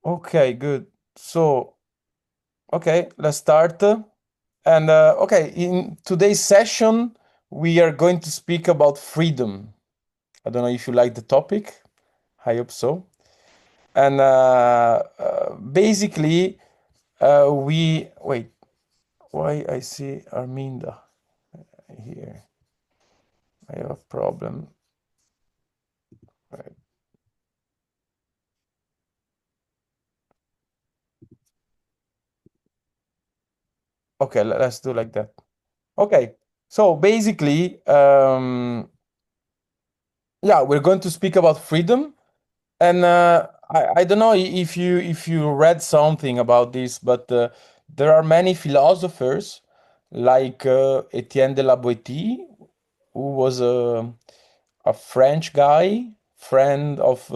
Okay, good. So, okay, let's start. And okay, in today's session, we are going to speak about freedom. I don't know if you like the topic. I hope so. And basically, we wait. Why I see Arminda here? I have a problem. Right. Okay, let's do like that. Okay, so basically, yeah, we're going to speak about freedom. And I don't know if you read something about this, but there are many philosophers like Etienne de la Boétie, who was a French guy, friend of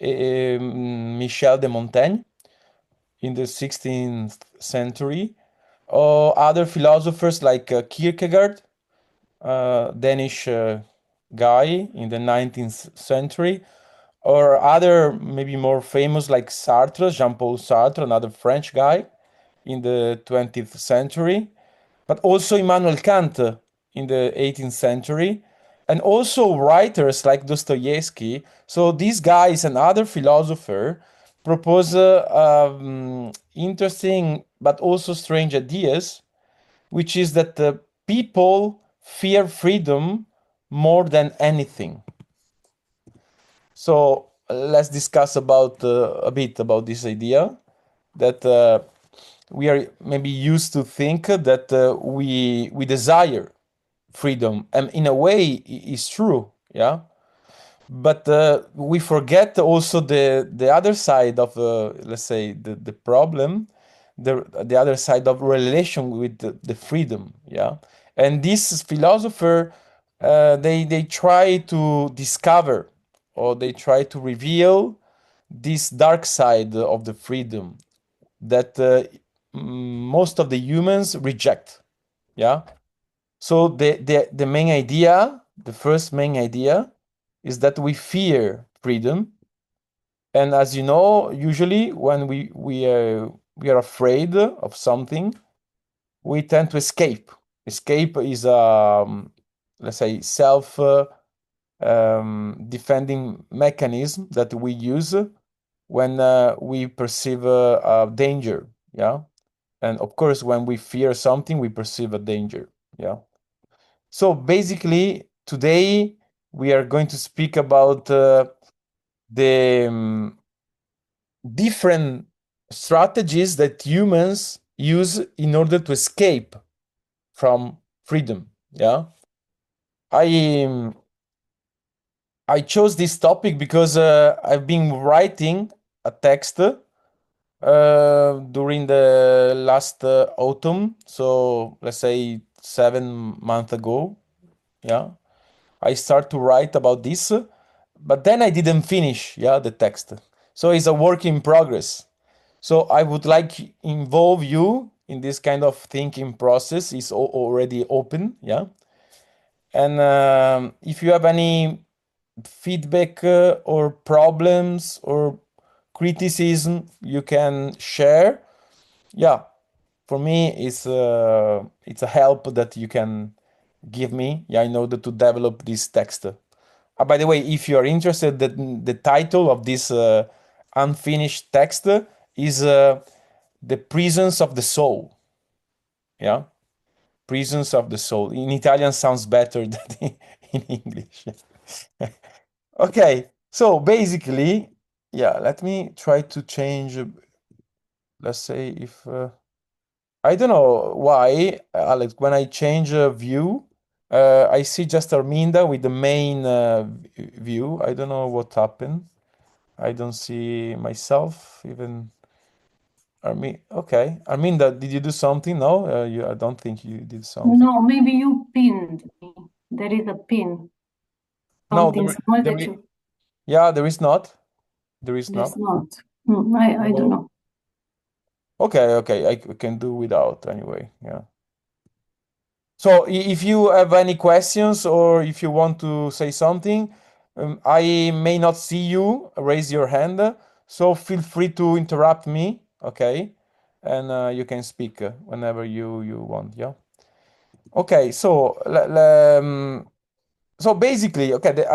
Michel de Montaigne in the 16th century. Or other philosophers like Kierkegaard, Danish guy in the 19th century, or other maybe more famous like Sartre, Jean-Paul Sartre, another French guy in the 20th century, but also Immanuel Kant in the 18th century, and also writers like Dostoevsky. So these guys and other philosophers propose interesting but also strange ideas, which is that people fear freedom more than anything. So let's discuss about a bit about this idea that we are maybe used to think that we desire freedom, and in a way is true, yeah. But we forget also the other side of let's say the problem, the other side of relation with the freedom, yeah. And this philosopher, they try to discover, or they try to reveal this dark side of the freedom that most of the humans reject, yeah. So the main idea, the first main idea, is that we fear freedom, and as you know, usually when we are afraid of something, we tend to escape. Escape is let's say self defending mechanism that we use when we perceive a danger. Yeah, and of course, when we fear something, we perceive a danger. Yeah. So basically, today we are going to speak about the different strategies that humans use in order to escape from freedom. Yeah, I I chose this topic because I've been writing a text during the last autumn. So let's say 7 months ago. Yeah, I start to write about this, but then I didn't finish, yeah, the text. So it's a work in progress. So I would like involve you in this kind of thinking process. Is already open, yeah. And if you have any feedback or problems or criticism, you can share. Yeah, for me, it's a help that you can give me, yeah, in order to develop this text. By the way, if you are interested, the title of this unfinished text is "The Prisons of the Soul." Yeah, prisons of the soul. In Italian, sounds better than in English. Okay, so basically, yeah. Let me try to change. Let's say if I don't know why, Alex. When I change a view, I see just Arminda with the main view. I don't know what happened. I don't see myself even. Okay. Arminda, did you do something? No, I don't think you did something. No, maybe you pinned me. There is a pin, No, something small that you. yeah, there is not. There is There's not. not. I don't No. know. Okay, okay, I can do without anyway. Yeah. So if you have any questions or if you want to say something, I may not see you. Raise your hand. So feel free to interrupt me, okay? And you can speak whenever you want, yeah? Okay, so so basically, okay,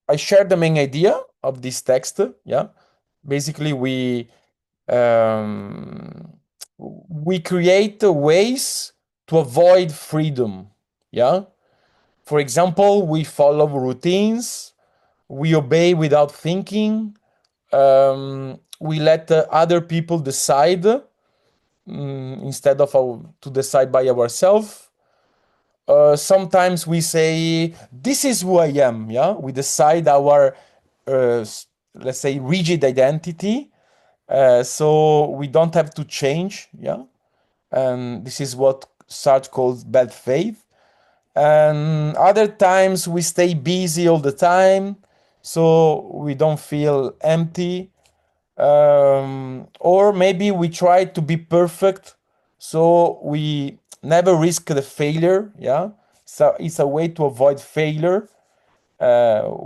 I share the main idea of this text, yeah? Basically, um, we create ways to avoid freedom, yeah? For example, we follow routines, we obey without thinking, we let other people decide instead of to decide by ourselves. Sometimes we say, "This is who I am." Yeah, we decide our, let's say, rigid identity, so we don't have to change. Yeah, and this is what Sartre calls bad faith. And other times we stay busy all the time, so we don't feel empty. Or maybe we try to be perfect, so we never risk the failure. Yeah, so it's a way to avoid failure,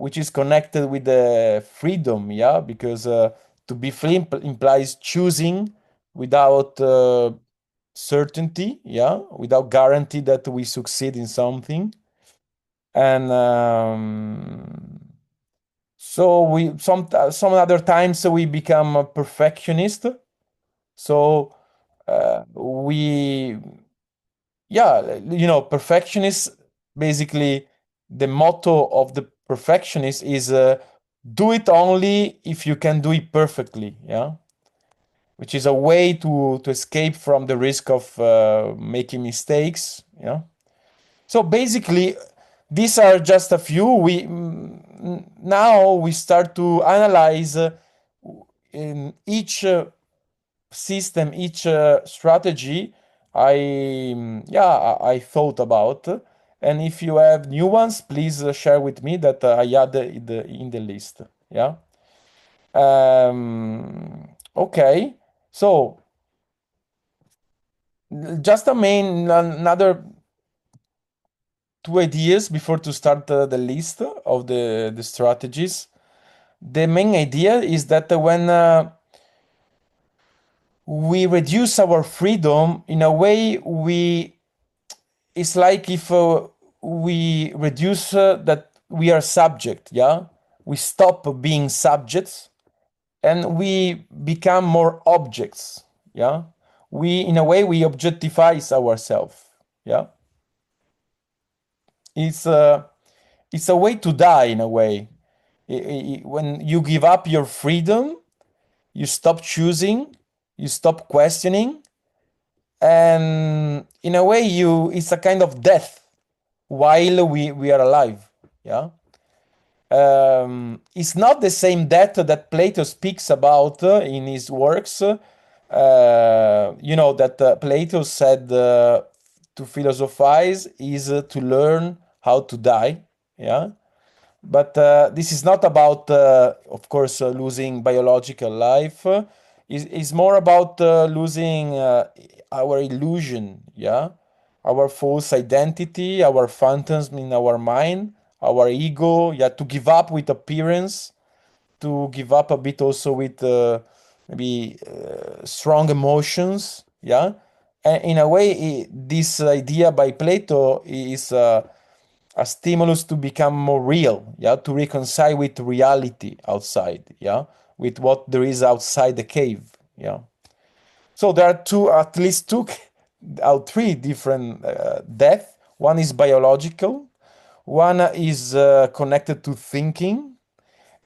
which is connected with the freedom. Yeah, because to be free implies choosing without certainty. Yeah, without guarantee that we succeed in something. And so we some other times we become a perfectionist. So we, yeah, perfectionist, basically the motto of the perfectionist is do it only if you can do it perfectly. Yeah, which is a way to escape from the risk of making mistakes. Yeah. So basically, these are just a few. Now we start to analyze in each system, each strategy. I thought about, and if you have new ones, please share with me that I add in the list. Yeah. Okay. So just another two ideas before to start the list of the strategies. The main idea is that when we reduce our freedom, in a way, it's like if we reduce that we are subject. Yeah, we stop being subjects and we become more objects. Yeah, we, in a way, we objectify ourselves. Yeah, it's a it's a way to die, in a way. When you give up your freedom, you stop choosing, you stop questioning, and in a way, you it's a kind of death while we are alive. Yeah. It's not the same death that Plato speaks about in his works. That Plato said to philosophize is to learn how to die. Yeah. But this is not about, of course, losing biological life. It's more about losing our illusion, yeah, our false identity, our phantoms in our mind, our ego, yeah, to give up with appearance, to give up a bit also with maybe strong emotions, yeah. And in a way, this idea by Plato is a stimulus to become more real, yeah, to reconcile with reality outside, yeah, with what there is outside the cave, yeah. So there are at least two, or three different death. One is biological, one is connected to thinking,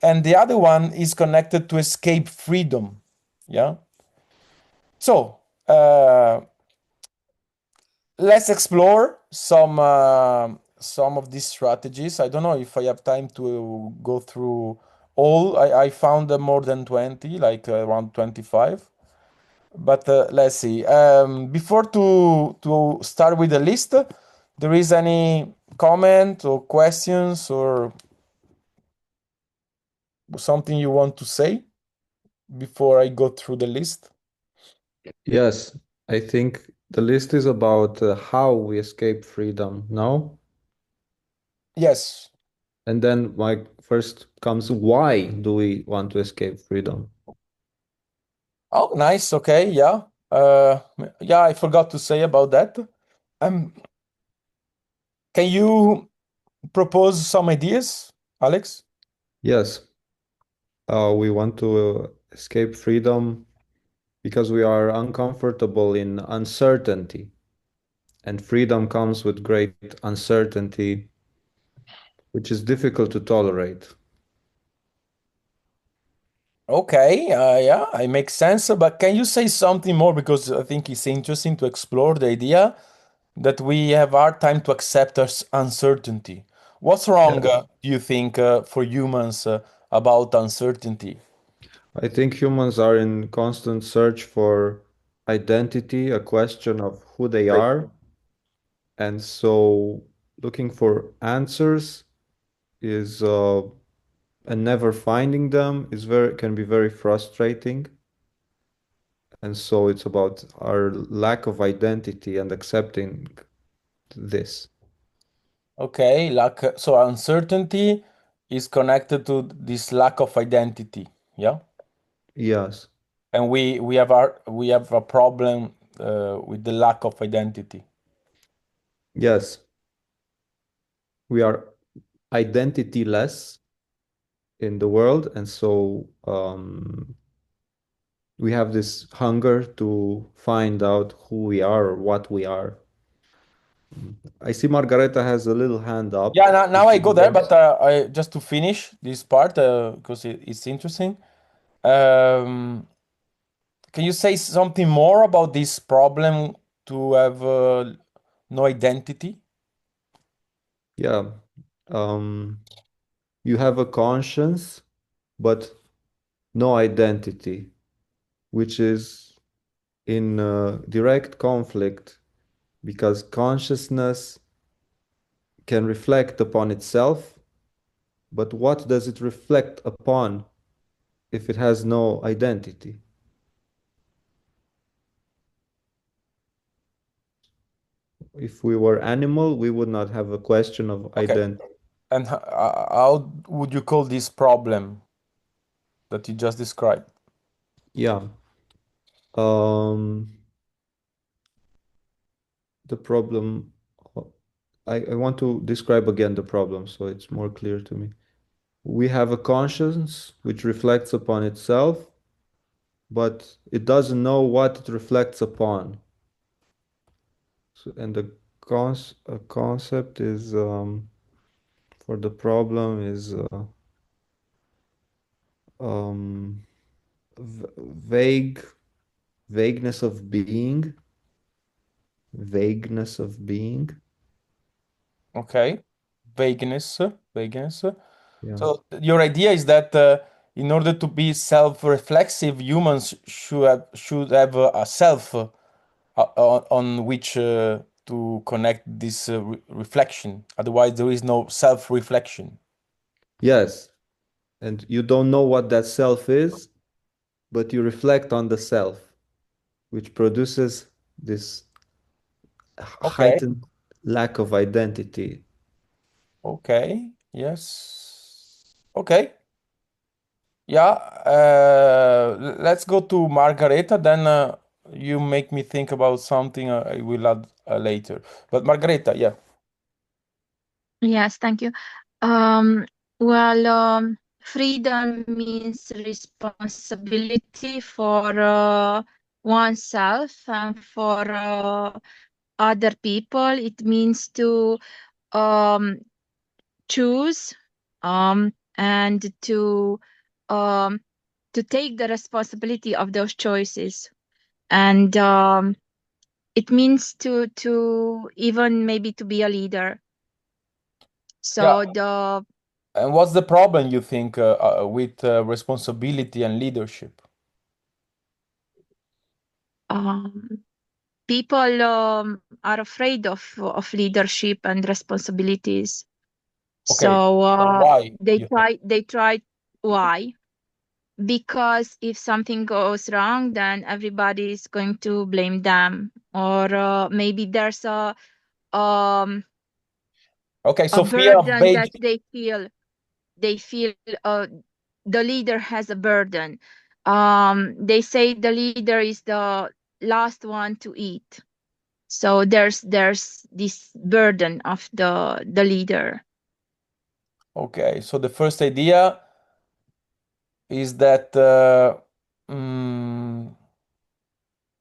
and the other one is connected to escape freedom, yeah. So let's explore some of these strategies. I don't know if I have time to go through all. I found more than 20, like around 25. But let's see. Before to start with the list, there is any comment or questions or something you want to say before I go through the list? Yes, I think the list is about how we escape freedom, no? Yes. And then my first comes, why do we want to escape freedom? Oh, nice. Okay, yeah. Yeah, I forgot to say about that. Um, can you propose some ideas, Alex? Yes, we want to escape freedom because we are uncomfortable in uncertainty, and freedom comes with great uncertainty, which is difficult to tolerate. Okay, yeah, it makes sense. But can you say something more? Because I think it's interesting to explore the idea that we have hard time to accept uncertainty. What's wrong, Yeah. do you think, for humans about uncertainty? I think humans are in constant search for identity, a question of who they are. And so looking for answers is and never finding them is very can be very frustrating. And so it's about our lack of identity and accepting this. Okay, so uncertainty is connected to this lack of identity, yeah? Yes. And we have a problem with the lack of identity. Yes. We are identityless in the world, and so we have this hunger to find out who we are or what we are. I see Margareta has a little hand up. Yeah, now I go there, but I just to finish this part because it's interesting. Um, can you say something more about this problem to have no identity? Yeah. Um, you have a conscience, but no identity, which is in direct conflict because consciousness can reflect upon itself, but what does it reflect upon if it has no identity? If we were animal, we would not have a question of Okay. identity. And how would you call this problem that you just described? Yeah. Um, the problem, I want to describe again the problem so it's more clear to me. We have a conscience which reflects upon itself, but it doesn't know what it reflects upon. So, and the concept is for the problem is um, vague vagueness of being, vagueness of being. Okay. Vagueness. Yeah. So your idea is that in order to be self-reflexive, humans should have a self on which to connect this reflection. Otherwise, there is no self-reflection. Yes. And you don't know what that self is, but you reflect on the self, which produces this Okay. heightened lack of identity. Okay. Yes. Okay. Yeah. Let's go to Margareta. Then you make me think about something I will add later. But Margareta, yeah. Yes, thank you. Um, well, freedom means responsibility for oneself and for other people. It means to um, choose and um, to take the responsibility of those choices. And it means to even maybe to be a leader. Yeah. So the And what's the problem you think with responsibility and leadership? um, people are afraid of leadership and responsibilities. Okay. So Why you think? they try why? Because if something goes wrong, then everybody is going to blame them, or maybe there's um Okay, a so fear of burden that being. they feel uh, the leader has a burden. they say the leader is the last one to eat. So there's this burden of the leader. Okay, so the first idea is that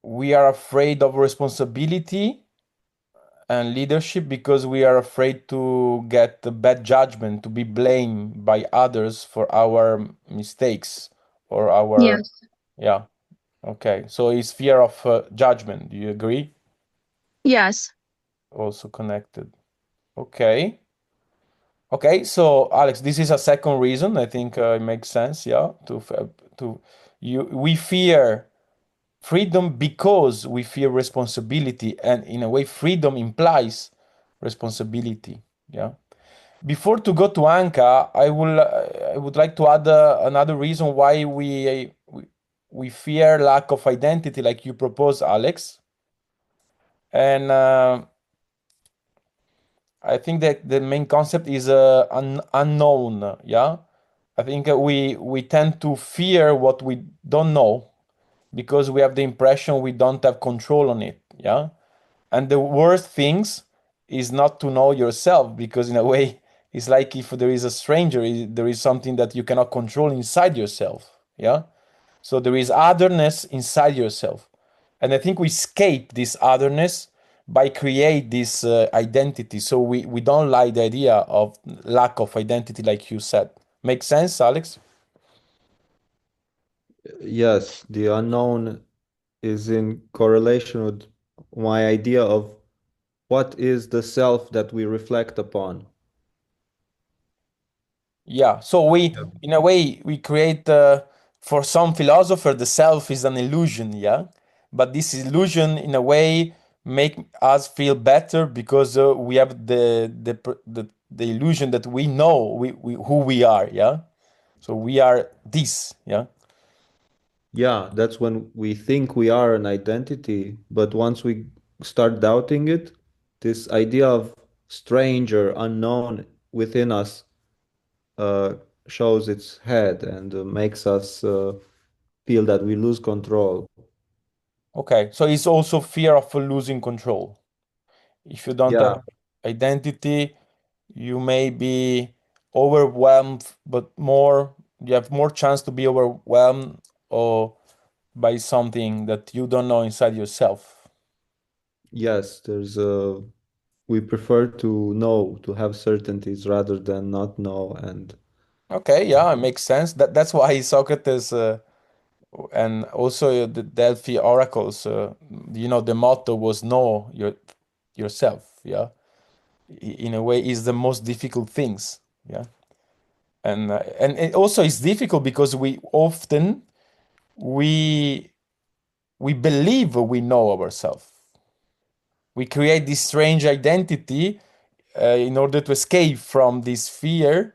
we are afraid of responsibility and leadership because we are afraid to get the bad judgment, to be blamed by others for our mistakes or our, Yes. yeah. Okay, so it's fear of judgment. Do you agree? Yes. Also connected. Okay. Okay, so Alex, this is a second reason. I think it makes sense. Yeah, to we fear freedom because we fear responsibility, and in a way, freedom implies responsibility. Yeah. Before to go to Anka, I would like to add another reason why we fear lack of identity, like you propose, Alex. And I think that the main concept is unknown. Yeah, I think we tend to fear what we don't know because we have the impression we don't have control on it. Yeah, and the worst things is not to know yourself because in a way it's like if there is a stranger, there is something that you cannot control inside yourself. Yeah, so there is otherness inside yourself. And I think we escape this otherness by create this identity. So we don't like the idea of lack of identity, like you said. Make sense, Alex? Yes, the unknown is in correlation with my idea of what is the self that we reflect upon. Yeah. So in a way, we create, for some philosopher, the self is an illusion. Yeah. But this illusion, in a way, make us feel better because we have the illusion that we know who we are. Yeah. So we are this. Yeah. Yeah, that's when we think we are an identity, but once we start doubting it, this idea of stranger, unknown within us uh, shows its head and makes us feel that we lose control. Okay. So it's also fear of losing control. If you don't Yeah, have identity, you may be overwhelmed, but you have more chance to be overwhelmed or by something that you don't know inside yourself. yes, we prefer to know, to have certainties rather than not know. And Okay, yeah, it makes sense. That's why Socrates and also the Delphi oracles, the motto was know yourself. Yeah, in a way, is the most difficult things. Yeah, and it also is difficult because we often we we believe we know ourselves. We create this strange identity in order to escape from this fear.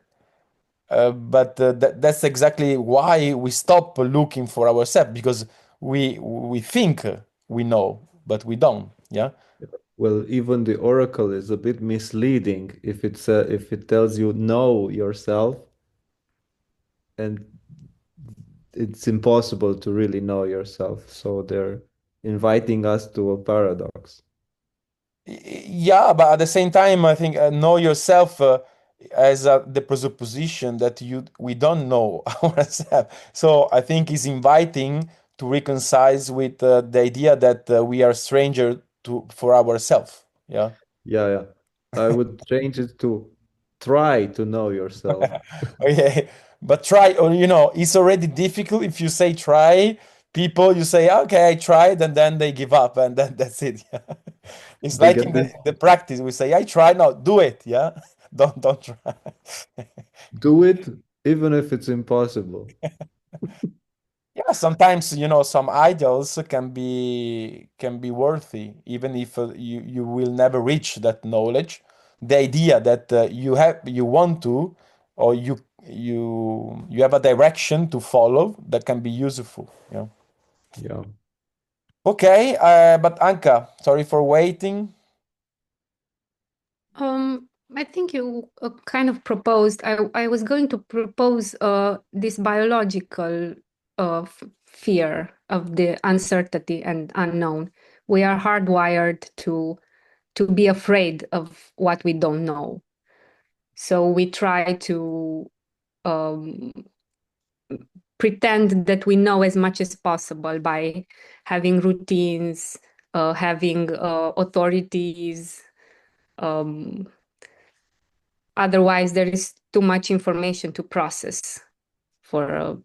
But that's exactly why we stop looking for ourselves because we think we know, but we don't. Yeah. well, even the oracle is a bit misleading if it tells you know yourself, and it's impossible to really know yourself. So they're inviting us to a paradox. Yeah, but at the same time, I think know yourself as the presupposition that we don't know ourselves. So I think is inviting to reconcile with the idea that we are stranger to for ourselves. Yeah. Yeah, yeah. I would change it to try to know yourself. Okay, but try, or it's already difficult if you say try. People, you say, okay, I tried, and then they give up, and then that's it. Yeah. It's They like get in this, the practice, we say, I tried, now do it. Yeah, don't try. do it even if it's impossible. Yeah, sometimes some ideals can be worthy, even if you will never reach that knowledge. The idea that you want to, or you have a direction to follow that can be useful. Yeah. Yeah. Okay, but Anka, sorry for waiting. I think you kind of proposed. I was going to propose this biological fear of the uncertainty and unknown. We are hardwired to be afraid of what we don't know. So we try to pretend that we know as much as possible by having routines, having authorities. Otherwise, there is too much information to process for a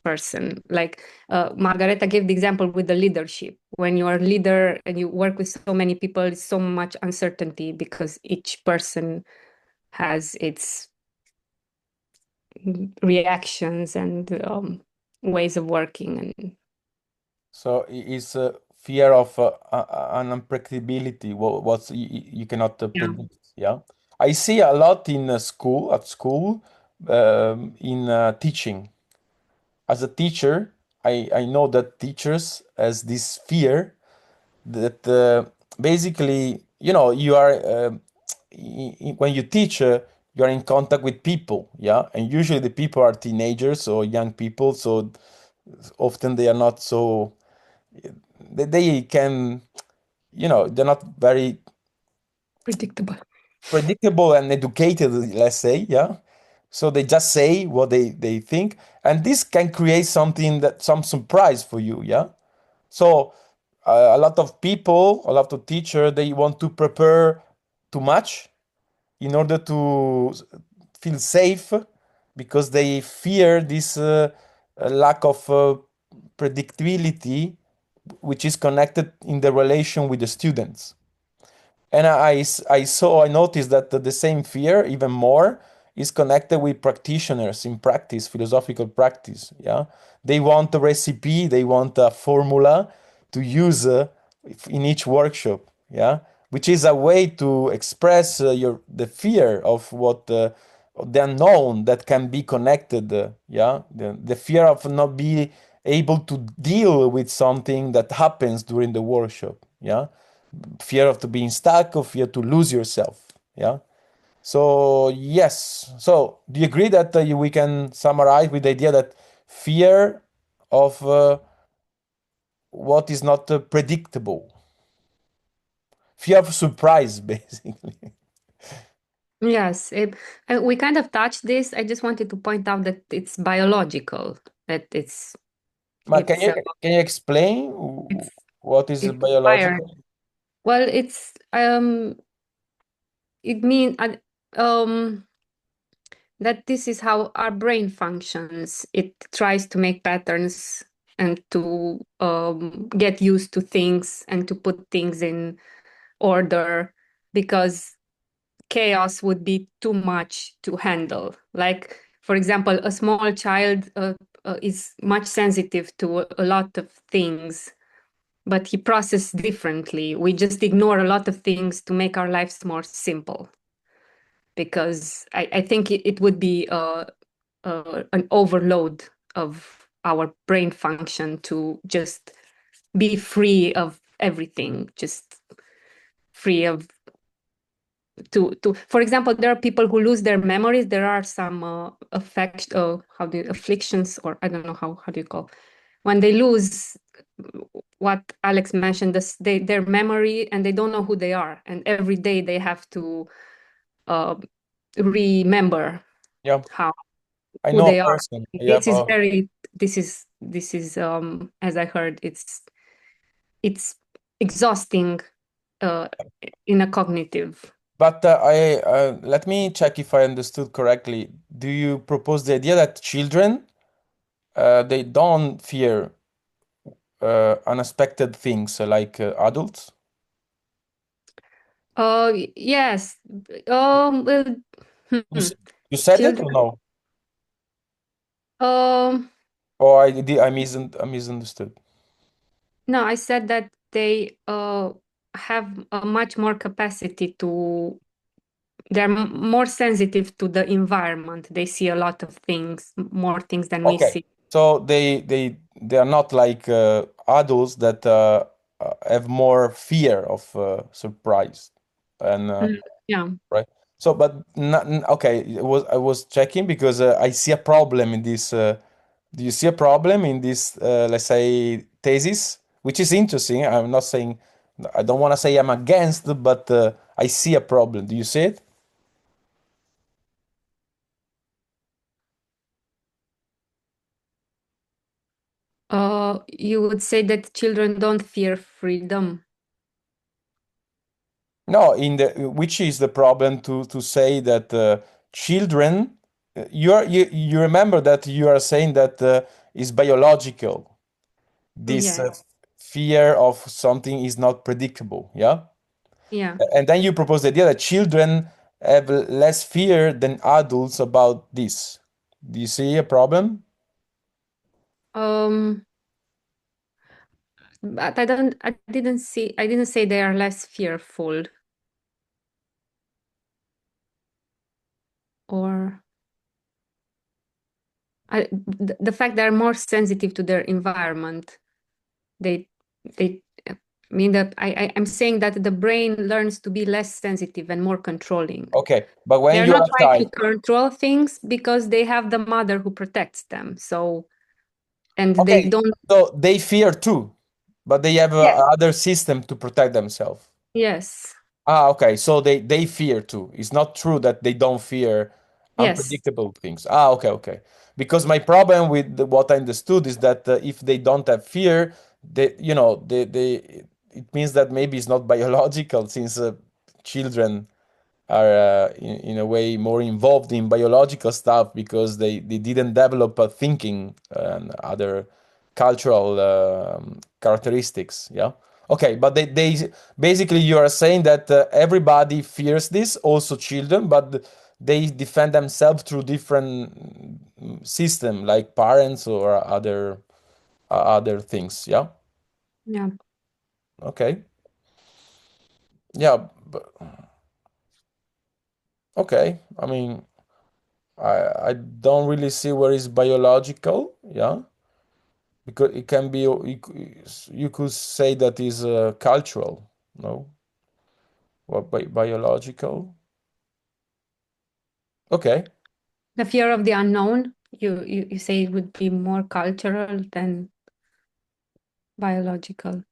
person. Like Margareta gave the example with the leadership. When you are a leader and you work with so many people, it's so much uncertainty because each person has its reactions and ways of working. And So it's a fear of an unpredictability. What's you cannot predict. Yeah, I see a lot in school, in teaching. As a teacher, I know that teachers has this fear that basically, you are when you teach, you are in contact with people, yeah, and usually the people are teenagers or young people, so often they are not so they can, they're not very predictable and educated, let's say, yeah. So they just say what they think, and this can create some surprise for you, yeah. So a lot of people, a lot of teachers, they want to prepare too much in order to feel safe because they fear this lack of predictability, which is connected in the relation with the students. And I noticed that the same fear, even more, is connected with practitioners in practice, philosophical practice. Yeah, they want a recipe, they want a formula to use in each workshop. Yeah, which is a way to express the fear of the unknown that can be connected. Yeah, the fear of not being able to deal with something that happens during the workshop. Yeah, fear of to being stuck or fear to lose yourself. Yeah. So yes. So do you agree that we can summarize with the idea that fear of what is not predictable, fear of surprise, basically? yes, we kind of touched this. I just wanted to point out that it's biological, that But it's can you explain it's what is it's wired. biological? Well, it means that this is how our brain functions. It tries to make patterns and to get used to things and to put things in order because chaos would be too much to handle. Like, for example, a small child is much sensitive to a lot of things, but he processes differently. We just ignore a lot of things to make our lives more simple because I think it would be an overload of our brain function to just be free of everything, just free of for example, there are people who lose their memories. There are some afflictions, or I don't know how do you call, when they lose what Alex mentioned, their memory, and they don't know who they are, and every day they have to remember Yeah, I who know they a are. person. Yeah, This is as I heard, it's exhausting in a cognitive. but let me check if I understood correctly. Do you propose the idea that children they don't fear unexpected things like adults? Yes. Well, You said it or children. no? Um, Or I misunderstood. no, I said that they have a much more capacity to. They're more sensitive to the environment. They see a lot of things, more things than we Okay, see. so they are not like adults that have more fear of surprise and Yeah. right. So, but okay, I was checking because I see a problem in this Do you see a problem in this, let's say, thesis, which is interesting? I'm not saying, I don't want to say I'm against, but I see a problem. Do you see it? You would say that children don't fear freedom. No, which is the problem to say that children, you remember that you are saying that is biological. This Yes. fear of something is not predictable, yeah? Yeah. And then you propose the idea that children have less fear than adults about this. Do you see a problem? But I didn't say they are less fearful. Or the fact they're more sensitive to their environment. They mean that I'm saying that the brain learns to be less sensitive and more controlling. Okay, but when They're you're not trying to outside, control things because they have the mother who protects them. So, and they okay, don't. so they fear too, but they have Yes. other system to protect themselves. Yes. Ah, okay, so they fear too. It's not true that they don't fear Yes. unpredictable things. Ah, okay, okay. Because my problem with what I understood is that if they don't have fear, they it means that maybe it's not biological since children are in a way more involved in biological stuff because they didn't develop a thinking and other cultural characteristics. Yeah. Okay, but they basically you are saying that everybody fears this, also children, but they defend themselves through different system like parents or other things. Yeah. Yeah. Okay. Yeah. Okay. I mean, I don't really see where it's biological, yeah, because it can be you could say that is cultural, no, what biological. Okay, The fear of the unknown, you say it would be more cultural than biological.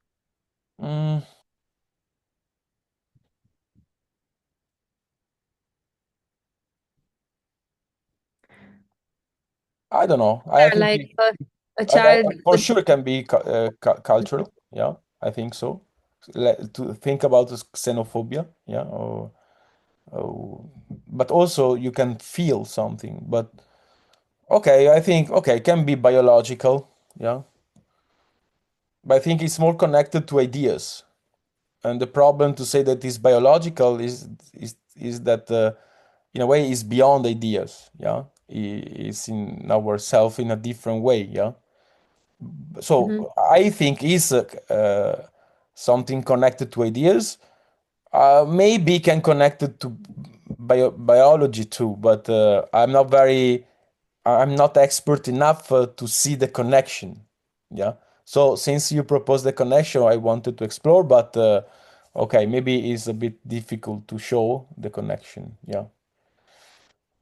mm, I don't know. I think Like a child for would, sure it can be cultural. Yeah, I think so. To think about this xenophobia, yeah, or but also you can feel something. But okay, I think okay, it can be biological. Yeah. But I think it's more connected to ideas. And the problem to say that it's biological is that in a way is beyond ideas. Yeah, it's in ourself in a different way. Yeah. So I think is something connected to ideas. Maybe can connect it to biology too, but I'm not expert enough to see the connection. Yeah. So since you proposed the connection, I wanted to explore, but okay, maybe it's a bit difficult to show the connection. Yeah.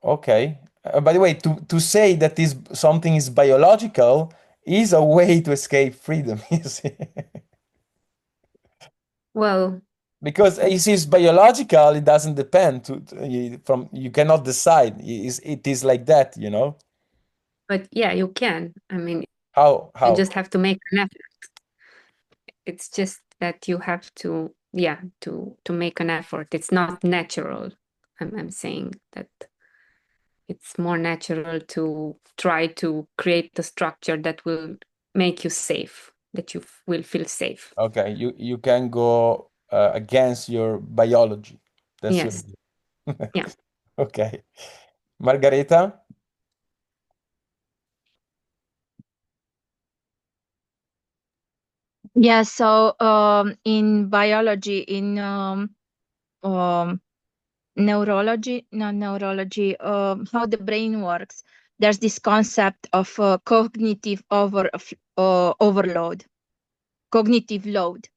Okay. By the way, to say that is something is biological is a way to escape freedom, you see. well, Because it is biological, it doesn't depend from you cannot decide. It is like that, you know. but yeah, you can. I mean, How you how? just have to make an effort. It's just that you have to, yeah, to make an effort. It's not natural. I'm saying that it's more natural to try to create a structure that will make you safe, that you will feel safe. Okay, you can go against your biology. That's your Yes. idea. Yeah. Okay. Margareta? Yeah, so in biology, in neurology, not neurology, how the brain works, there's this concept of cognitive overload, cognitive load.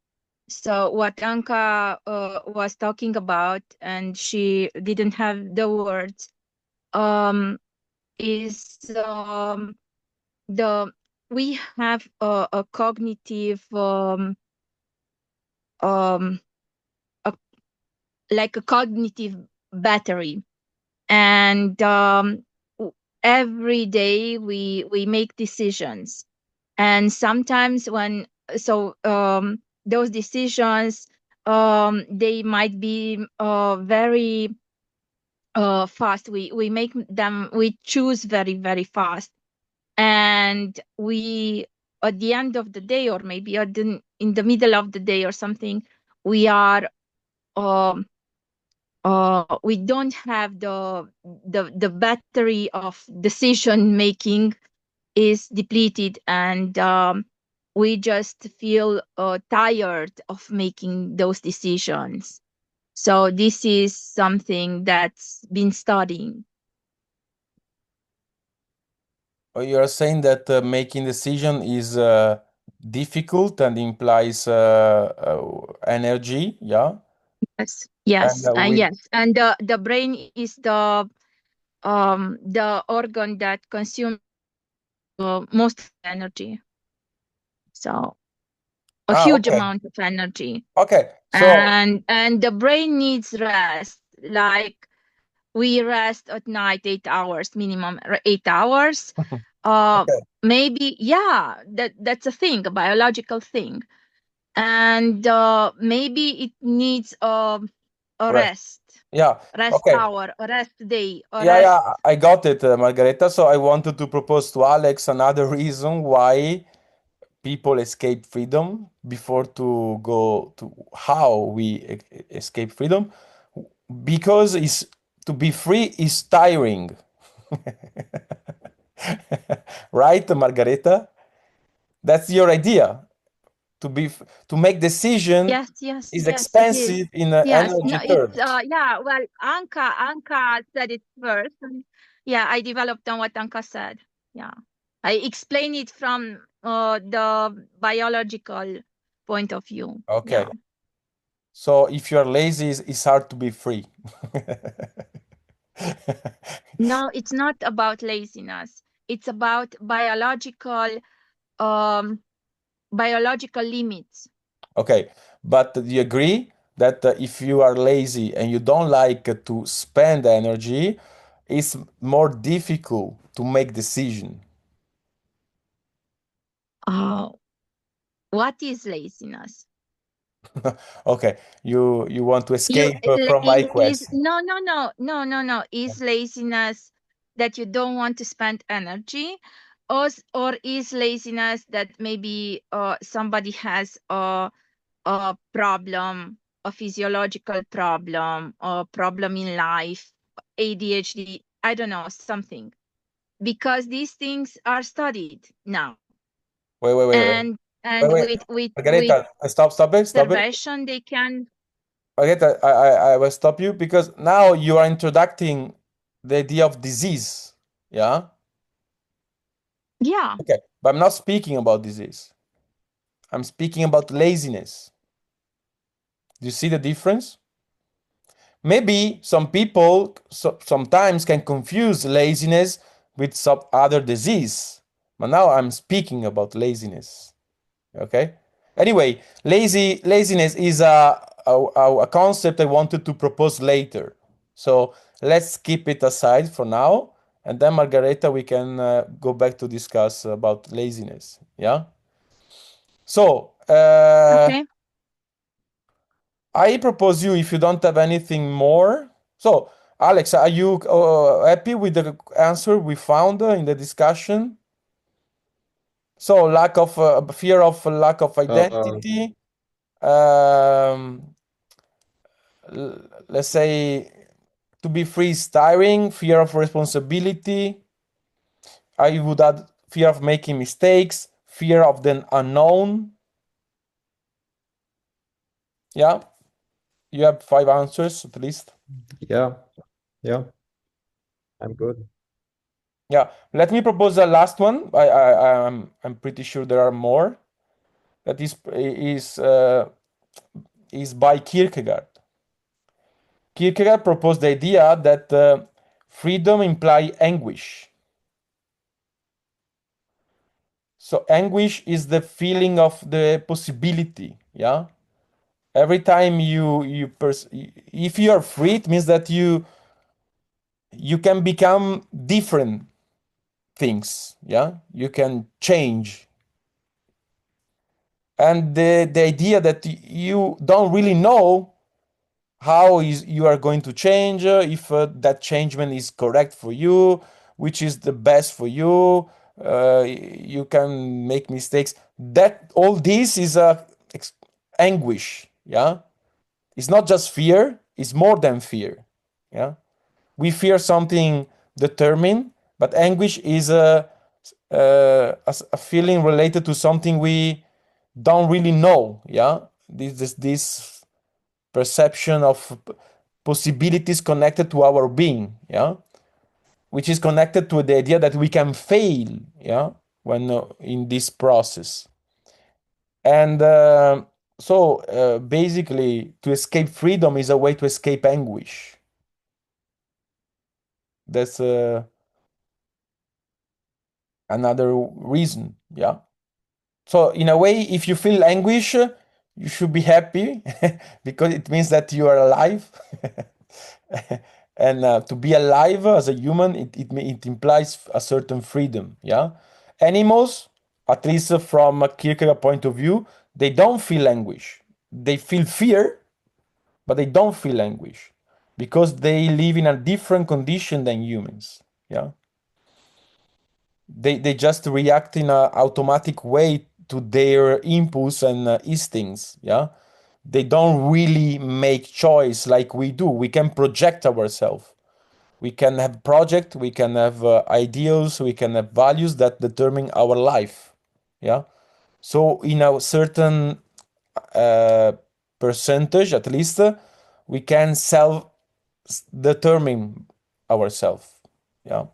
So what Anka was talking about, and she didn't have the words, is we have a cognitive like a cognitive battery, and every day we make decisions, and sometimes when those decisions they might be very fast. We make them, we choose very very fast, and we at the end of the day, or maybe in the middle of the day or something, we are we don't have the battery of decision making is depleted, and we just feel tired of making those decisions. So this is something that's been studying. You're saying that making decision is difficult and implies energy, yeah? Yes, yes, And with yes. And the brain is the organ that consumes most energy. So a huge okay, amount of energy. okay. So And the brain needs rest. Like we rest at night 8 hours minimum, 8 hours. okay, Maybe that's a thing, a biological thing, and maybe it needs a right. rest, Yeah. rest Okay. hour, a rest day, a Yeah, rest. I got it, Margareta. So I wanted to propose to Alex another reason why people escape freedom before to go to how we escape freedom, because it's to be free is tiring. Right, Margareta? That's your idea. To make decision Yes, yes, is yes, it is. expensive in Yes, no, energy it's terms. yeah. Well, Anka said it first. And yeah, I developed on what Anka said. Yeah, I explain it from the biological point of view. Okay. Yeah. So if you're lazy, it's hard to be free. No, it's not about laziness. It's about um biological limits. Okay, but do you agree that if you are lazy and you don't like to spend energy, it's more difficult to make decision? Uh, what is laziness? Okay, you want to You escape from my is question. no. Is laziness that you don't want to spend energy, or is laziness that maybe somebody has a problem, a physiological problem, a problem in life, ADHD, I don't know, something. Because these things are studied now. Wait. And Wait. with Margareta, stop it. observation they can. Margareta, I will stop you because now you are introducing the idea of disease. Yeah? Yeah. Okay, but I'm not speaking about disease. I'm speaking about laziness. Do you see the difference? Maybe some people sometimes can confuse laziness with some other disease, but now I'm speaking about laziness. Okay. Anyway, laziness is a concept I wanted to propose later. So let's keep it aside for now, and then Margareta, we can go back to discuss about laziness. Yeah. So Okay. I propose you, if you don't have anything more. So, Alex, are you happy with the answer we found in the discussion? So, lack of fear of lack of identity. Um, let's say to be free is tiring. Fear of responsibility. I would add fear of making mistakes. Fear of the unknown. Yeah, you have 5 answers at least. Yeah, I'm good. Yeah, let me propose the last one. I'm pretty sure there are more. That is by Kierkegaard. Kierkegaard proposed the idea that freedom implies anguish. So anguish is the feeling of the possibility, yeah. Every time if you are free, it means that you can become different things, yeah. You can change, and the idea that you don't really know how you are going to change, if that changement is correct for you, which is the best for you. You can make mistakes. That all this is a anguish, yeah. It's not just fear, it's more than fear, yeah. We fear something determined, but anguish is a feeling related to something we don't really know, yeah. This perception of possibilities connected to our being, yeah, which is connected to the idea that we can fail, yeah, when in this process. And basically, to escape freedom is a way to escape anguish. That's another reason, yeah. So in a way, if you feel anguish, you should be happy because it means that you are alive. And to be alive as a human, it implies a certain freedom, yeah. Animals, at least from a Kierkegaard point of view, they don't feel anguish. They feel fear, but they don't feel anguish because they live in a different condition than humans, yeah. They just react in an automatic way to their impulse and instincts, yeah. They don't really make choice like we do. We can project ourselves. We can have project, we can have ideals, we can have values that determine our life, yeah. So in a certain percentage, at least, we can self determine ourselves, yeah.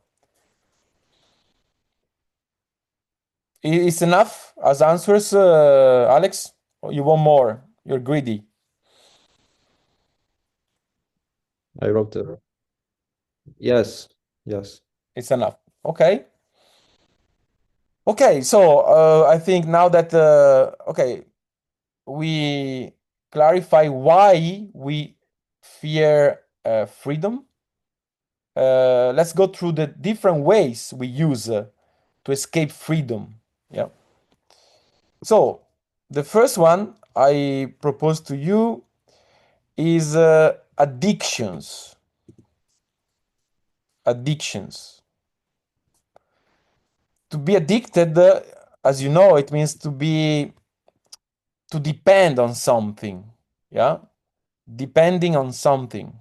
It's enough as answers, Alex? Or you want more? You're greedy. I wrote it. Yes, yes. It's enough. Okay. Okay, so I think now that okay, we clarify why we fear freedom. Let's go through the different ways we use to escape freedom. Yeah. So the first one I propose to you is addictions. Addictions. To be addicted, as you know, it means to depend on something. Yeah, depending on something,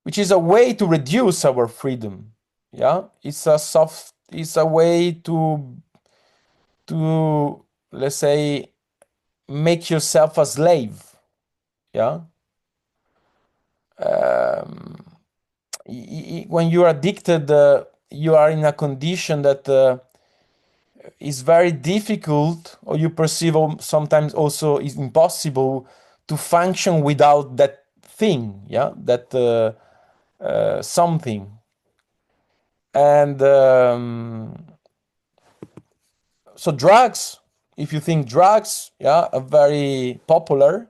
which is a way to reduce our freedom. Yeah, it's a way to let's say make yourself a slave. Yeah. When you are addicted, you are in a condition that is very difficult, or you perceive sometimes also is impossible to function without that thing, yeah, that something. And so drugs, if you think drugs, yeah, are very popular,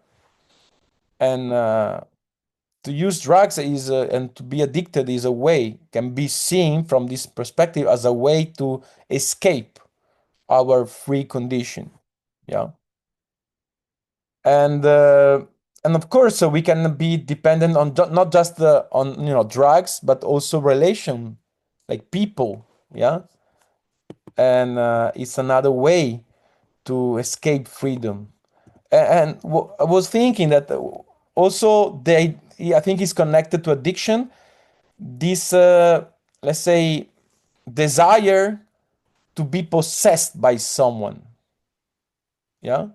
and to use drugs is and to be addicted is a way, can be seen from this perspective as a way to escape our free condition, yeah. And of course we can be dependent on not just on drugs, but also relation, like people, yeah. And it's another way to escape freedom. And I was thinking that also I think is connected to addiction, this let's say desire to be possessed by someone, yeah.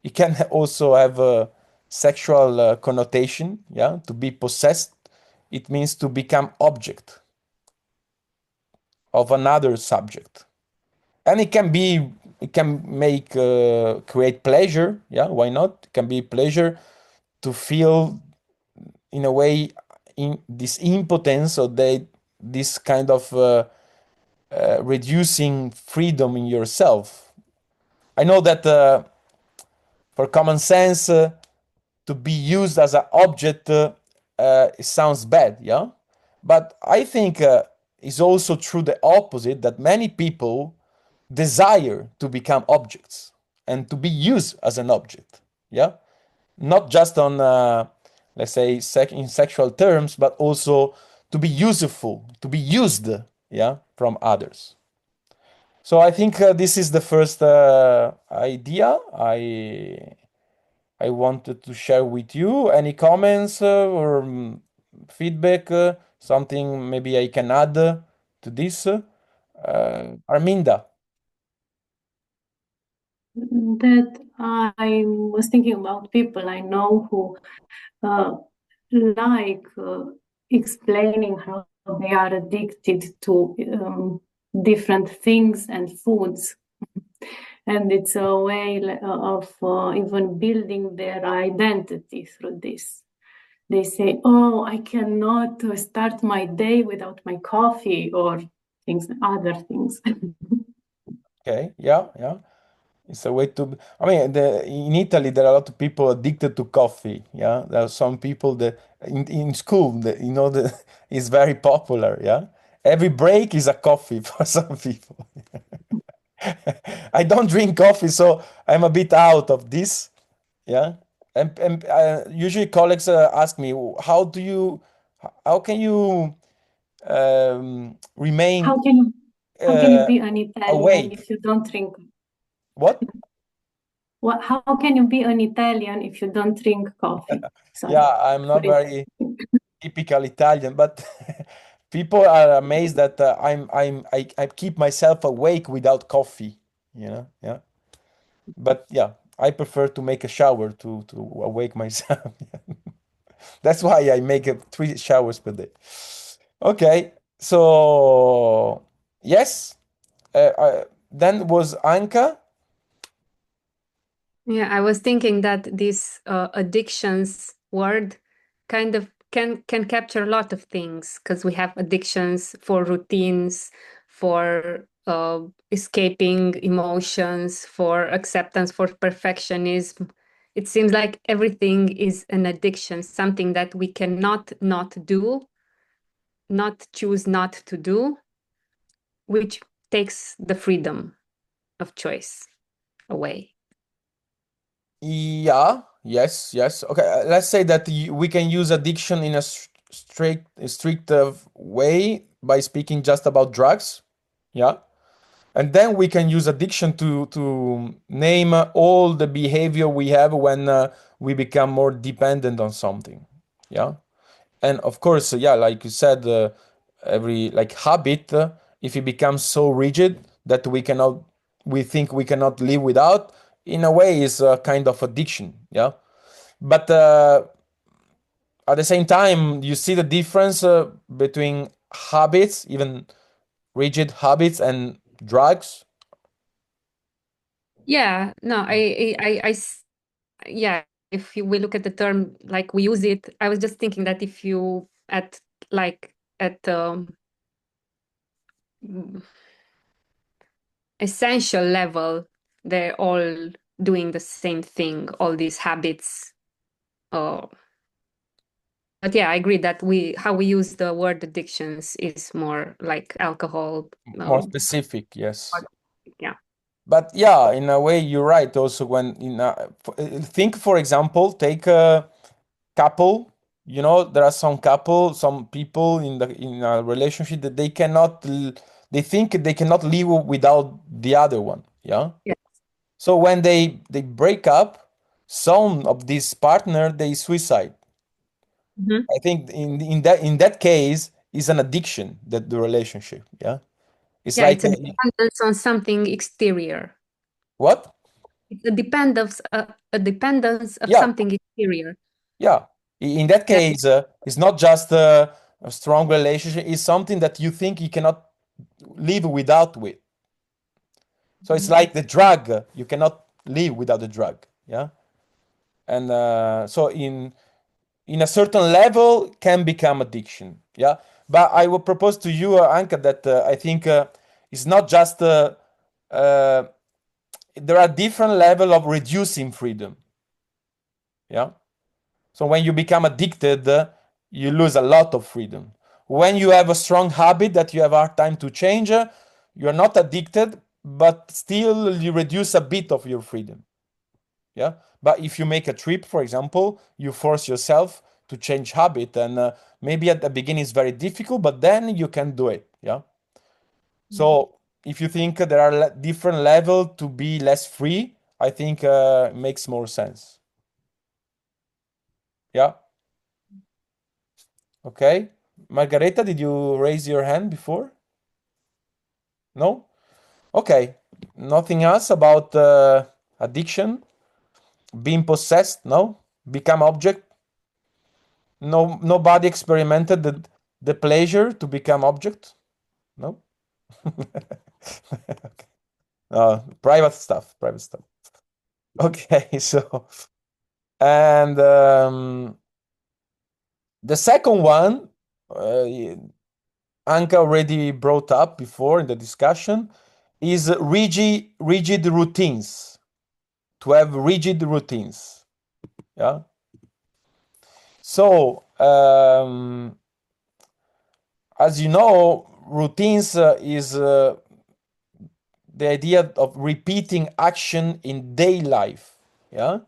It can also have a sexual connotation, yeah. To be possessed, it means to become object of another subject, and it can make create pleasure, yeah. Why not? It can be pleasure to feel in a way in this impotence, or this kind of reducing freedom in yourself. I know that for common sense to be used as an object it sounds bad, yeah? But I think it's also true the opposite, that many people desire to become objects and to be used as an object, yeah? Not just on, let's say, in sexual terms, but also to be useful, to be used, yeah, from others. So I think this is the first idea I wanted to share with you. Any comments or feedback? Something maybe I can add to this? Arminda. That I was thinking about people I know who like explaining how they are addicted to different things and foods. And it's a way of even building their identity through this. They say, "Oh, I cannot start my day without my coffee," or other things. Okay, yeah. It's a way to. I mean, in Italy there are a lot of people addicted to coffee. Yeah, there are some people that in school, is very popular. Yeah, every break is a coffee for some people. I don't drink coffee, so I'm a bit out of this. Yeah, and usually colleagues ask me, how can you remain How can you be an Italian awake? if you don't drink? What? How can you be an Italian if you don't drink coffee? So, Yeah, I'm not very typical Italian, but people are amazed that I keep myself awake without coffee, yeah. But yeah, I prefer to make a shower to awake myself. That's why I make 3 showers per day. Okay, so yes, then was Anka. Yeah, I was thinking that this addictions word kind of can capture a lot of things, because we have addictions for routines, for escaping emotions, for acceptance, for perfectionism. It seems like everything is an addiction, something that we cannot not do, not choose not to do, which takes the freedom of choice away. Yeah, yes. Okay, let's say that we can use addiction in a strict way by speaking just about drugs. Yeah. And then we can use addiction to name all the behavior we have when we become more dependent on something. Yeah. And of course, yeah, like you said, every like habit, if it becomes so rigid that we think we cannot live without, in a way, is a kind of addiction. Yeah. But at the same time, you see the difference between habits, even rigid habits, and drugs. Yeah, no, yeah, if we look at the term like we use it, I was just thinking that if you at essential level, they're all doing the same thing, all these habits. But yeah, I agree that how we use the word addictions is more like alcohol. More specific, yes. Yeah. But yeah, in a way, you're right. Also, when think, for example, take a couple. There are some people in a relationship that they think they cannot live without the other one. Yeah. Yeah. So when they break up, some of this partner they suicide. Mhm. I think in that case is an addiction, that the relationship. Yeah. It's Yeah, like it's a dependence on something exterior. what? It's a dependence of Yeah. something exterior. Yeah. In that case, it's not just a strong relationship, it's something that you think you cannot live without with. So it's like the drug, you cannot live without the drug. Yeah. And so in a certain level can become addiction. Yeah. But I will propose to you, Anka, that I think It's not just there are different level of reducing freedom. Yeah. So when you become addicted, you lose a lot of freedom. When you have a strong habit that you have hard time to change, you're not addicted, but still you reduce a bit of your freedom. Yeah. But if you make a trip, for example, you force yourself to change habit, and maybe at the beginning it's very difficult, but then you can do it. Yeah. So if you think there are different levels to be less free, I think it makes more sense. Yeah. Okay. Margareta, did you raise your hand before? No? Okay. Nothing else about addiction? Being possessed? No? Become object? No, nobody experimented the pleasure to become object? No? Private stuff. Okay, so and the second one, Anka already brought up before in the discussion, is rigid routines. To have rigid routines. Yeah. So as you know, routines is the idea of repeating action in daily life. Yeah.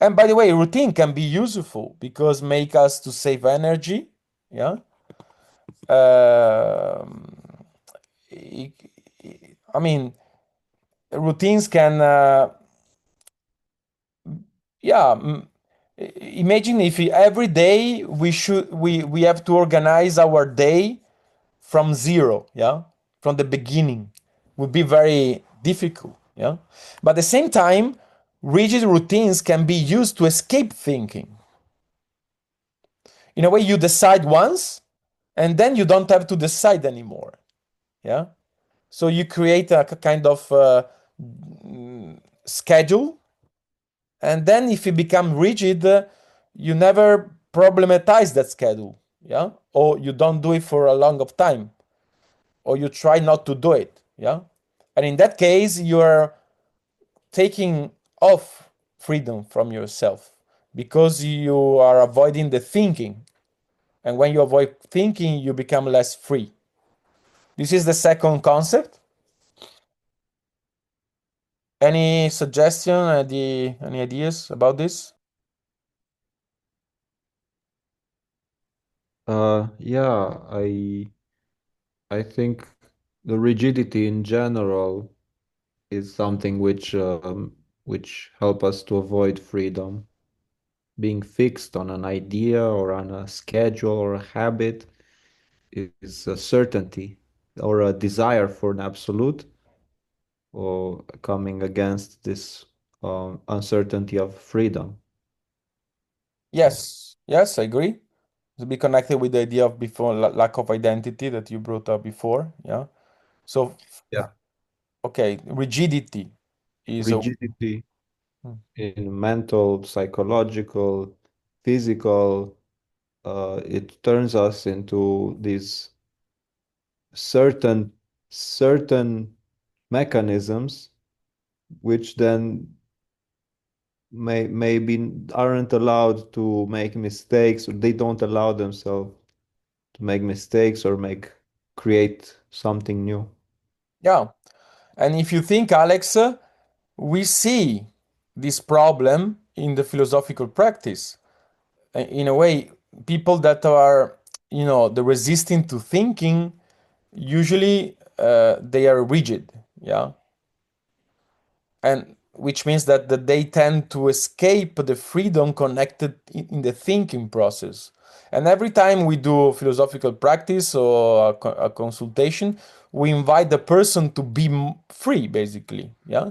And by the way, routine can be useful because make us to save energy. Yeah. I mean, routines can imagine if every day we have to organize our day from zero, yeah, from the beginning, would be very difficult, yeah. But at the same time, rigid routines can be used to escape thinking. In a way, you decide once and then you don't have to decide anymore, yeah. So you create a kind of schedule, and then if you become rigid, you never problematize that schedule, yeah, or you don't do it for a long of time, or you try not to do it, yeah. And in that case, you are taking off freedom from yourself because you are avoiding the thinking, and when you avoid thinking, you become less free. This is the second concept. Any suggestion, any ideas about this? Yeah, I think the rigidity in general is something which help us to avoid freedom. Being fixed on an idea or on a schedule or a habit is a certainty or a desire for an absolute, or coming against this uncertainty of freedom. Yes, I agree. To be connected with the idea of before lack of identity that you brought up before. Yeah. So Yeah. okay, rigidity is Rigidity in mental, psychological, physical, it turns us into these certain mechanisms which then maybe aren't allowed to make mistakes, or they don't allow themselves to make mistakes or create something new. yeah. And if you think, Alex, we see this problem in the philosophical practice. In a way, people that are, the resisting to thinking, usually they are rigid, yeah. And which means that they tend to escape the freedom connected in the thinking process. And every time we do philosophical practice or a consultation, we invite the person to be free, basically, yeah.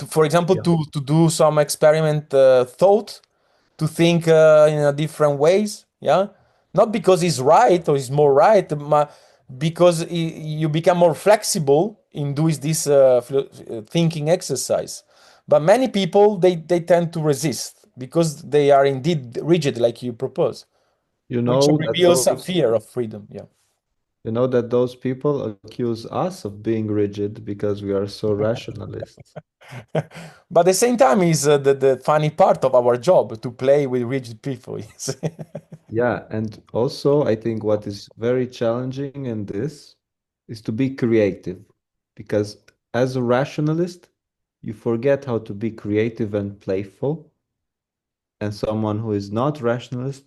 For example, to do some experiment thought, to think in a different ways, yeah. Not because he's right or he's more right, because you become more flexible in doing this thinking exercise. But many people they tend to resist because they are indeed rigid, like you propose, You which know, that's reveals a also fear of freedom. Yeah. You know that those people accuse us of being rigid because we are so rationalist. But at the same time, is the funny part of our job to play with rigid people. Yeah, and also I think what is very challenging in this is to be creative, because as a rationalist, you forget how to be creative and playful, and someone who is not rationalist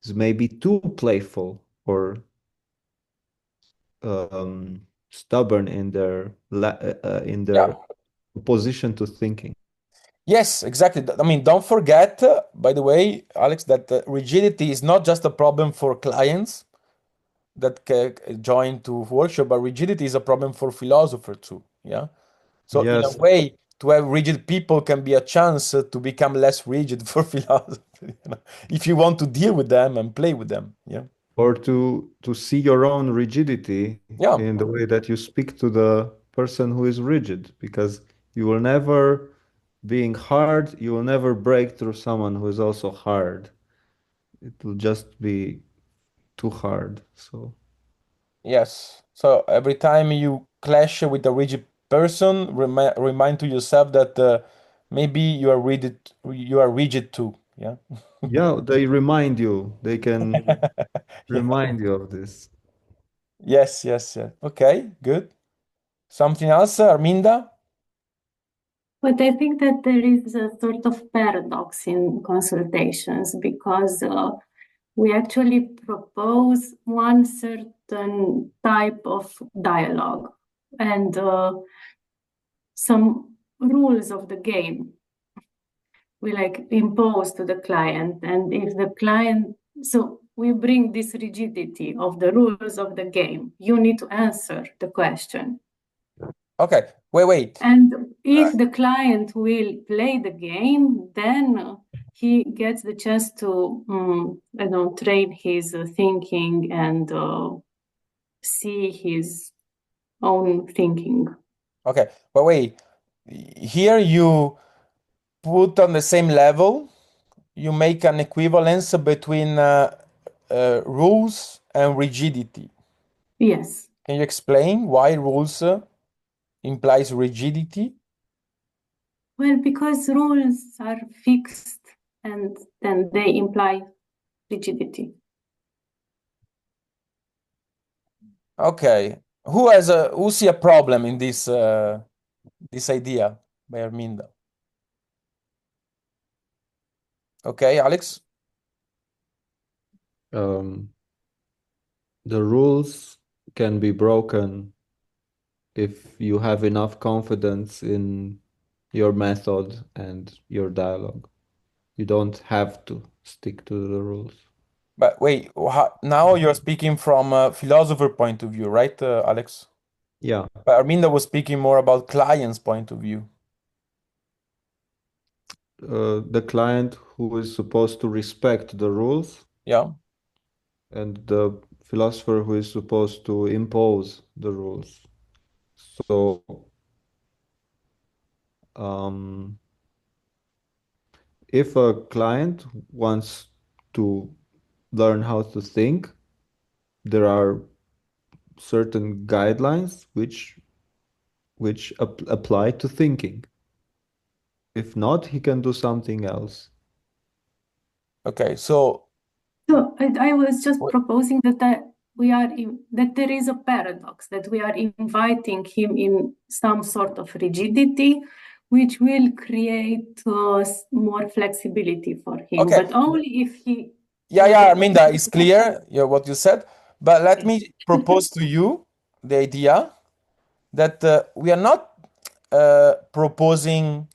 is maybe too playful or stubborn in their Yeah. opposition to thinking. Yes, exactly. I mean, don't forget, by the way, Alex, that rigidity is not just a problem for clients that join to workshop, but rigidity is a problem for philosophers too. Yeah. So in a Yes, way, to have rigid people can be a chance to become less rigid for philosophers, if you want to deal with them and play with them. Yeah. or to see your own rigidity Yeah. in the way that you speak to the person who is rigid, because you will never, being hard, you will never break through someone who is also hard. It will just be too hard. So Yes. So every time you clash with a rigid person, remind to yourself that maybe you are rigid. You are rigid too. Yeah. yeah, they remind you. They can Yeah. remind you of this. Yes. Yes. Yeah. Okay. Good. Something else, Arminda? But I think that there is a sort of paradox in consultations because we actually propose one certain type of dialogue and some rules of the game we like impose to the client. And if the client, so we bring this rigidity of the rules of the game. You need to answer the question. Okay. Wait. And if the client will play the game, then he gets the chance to, train his thinking and see his own thinking. Okay. But wait. Here you put on the same level. You make an equivalence between rules and rigidity. Yes. Can you explain why rules implies rigidity? Well, because rules are fixed and then they imply rigidity. Okay. Who see a problem in this idea by Arminda? Okay, Alex? The rules can be broken if you have enough confidence in your method and your dialogue. You don't have to stick to the rules. But wait, now you're speaking from a philosopher point of view, right, Alex? Yeah, But Arminda was speaking more about client's point of view. the client who is supposed to respect the rules, Yeah. and the philosopher who is supposed to impose the rules. So, if a client wants to learn how to think, there are certain guidelines which apply to thinking. If not, he can do something else. Okay, so So I was just proposing that that there is a paradox, that we are inviting him in some sort of rigidity, which will create more flexibility for him, okay. but only if he. Yeah, Arminda, it's clear what you said, but let me propose to you the idea that we are not proposing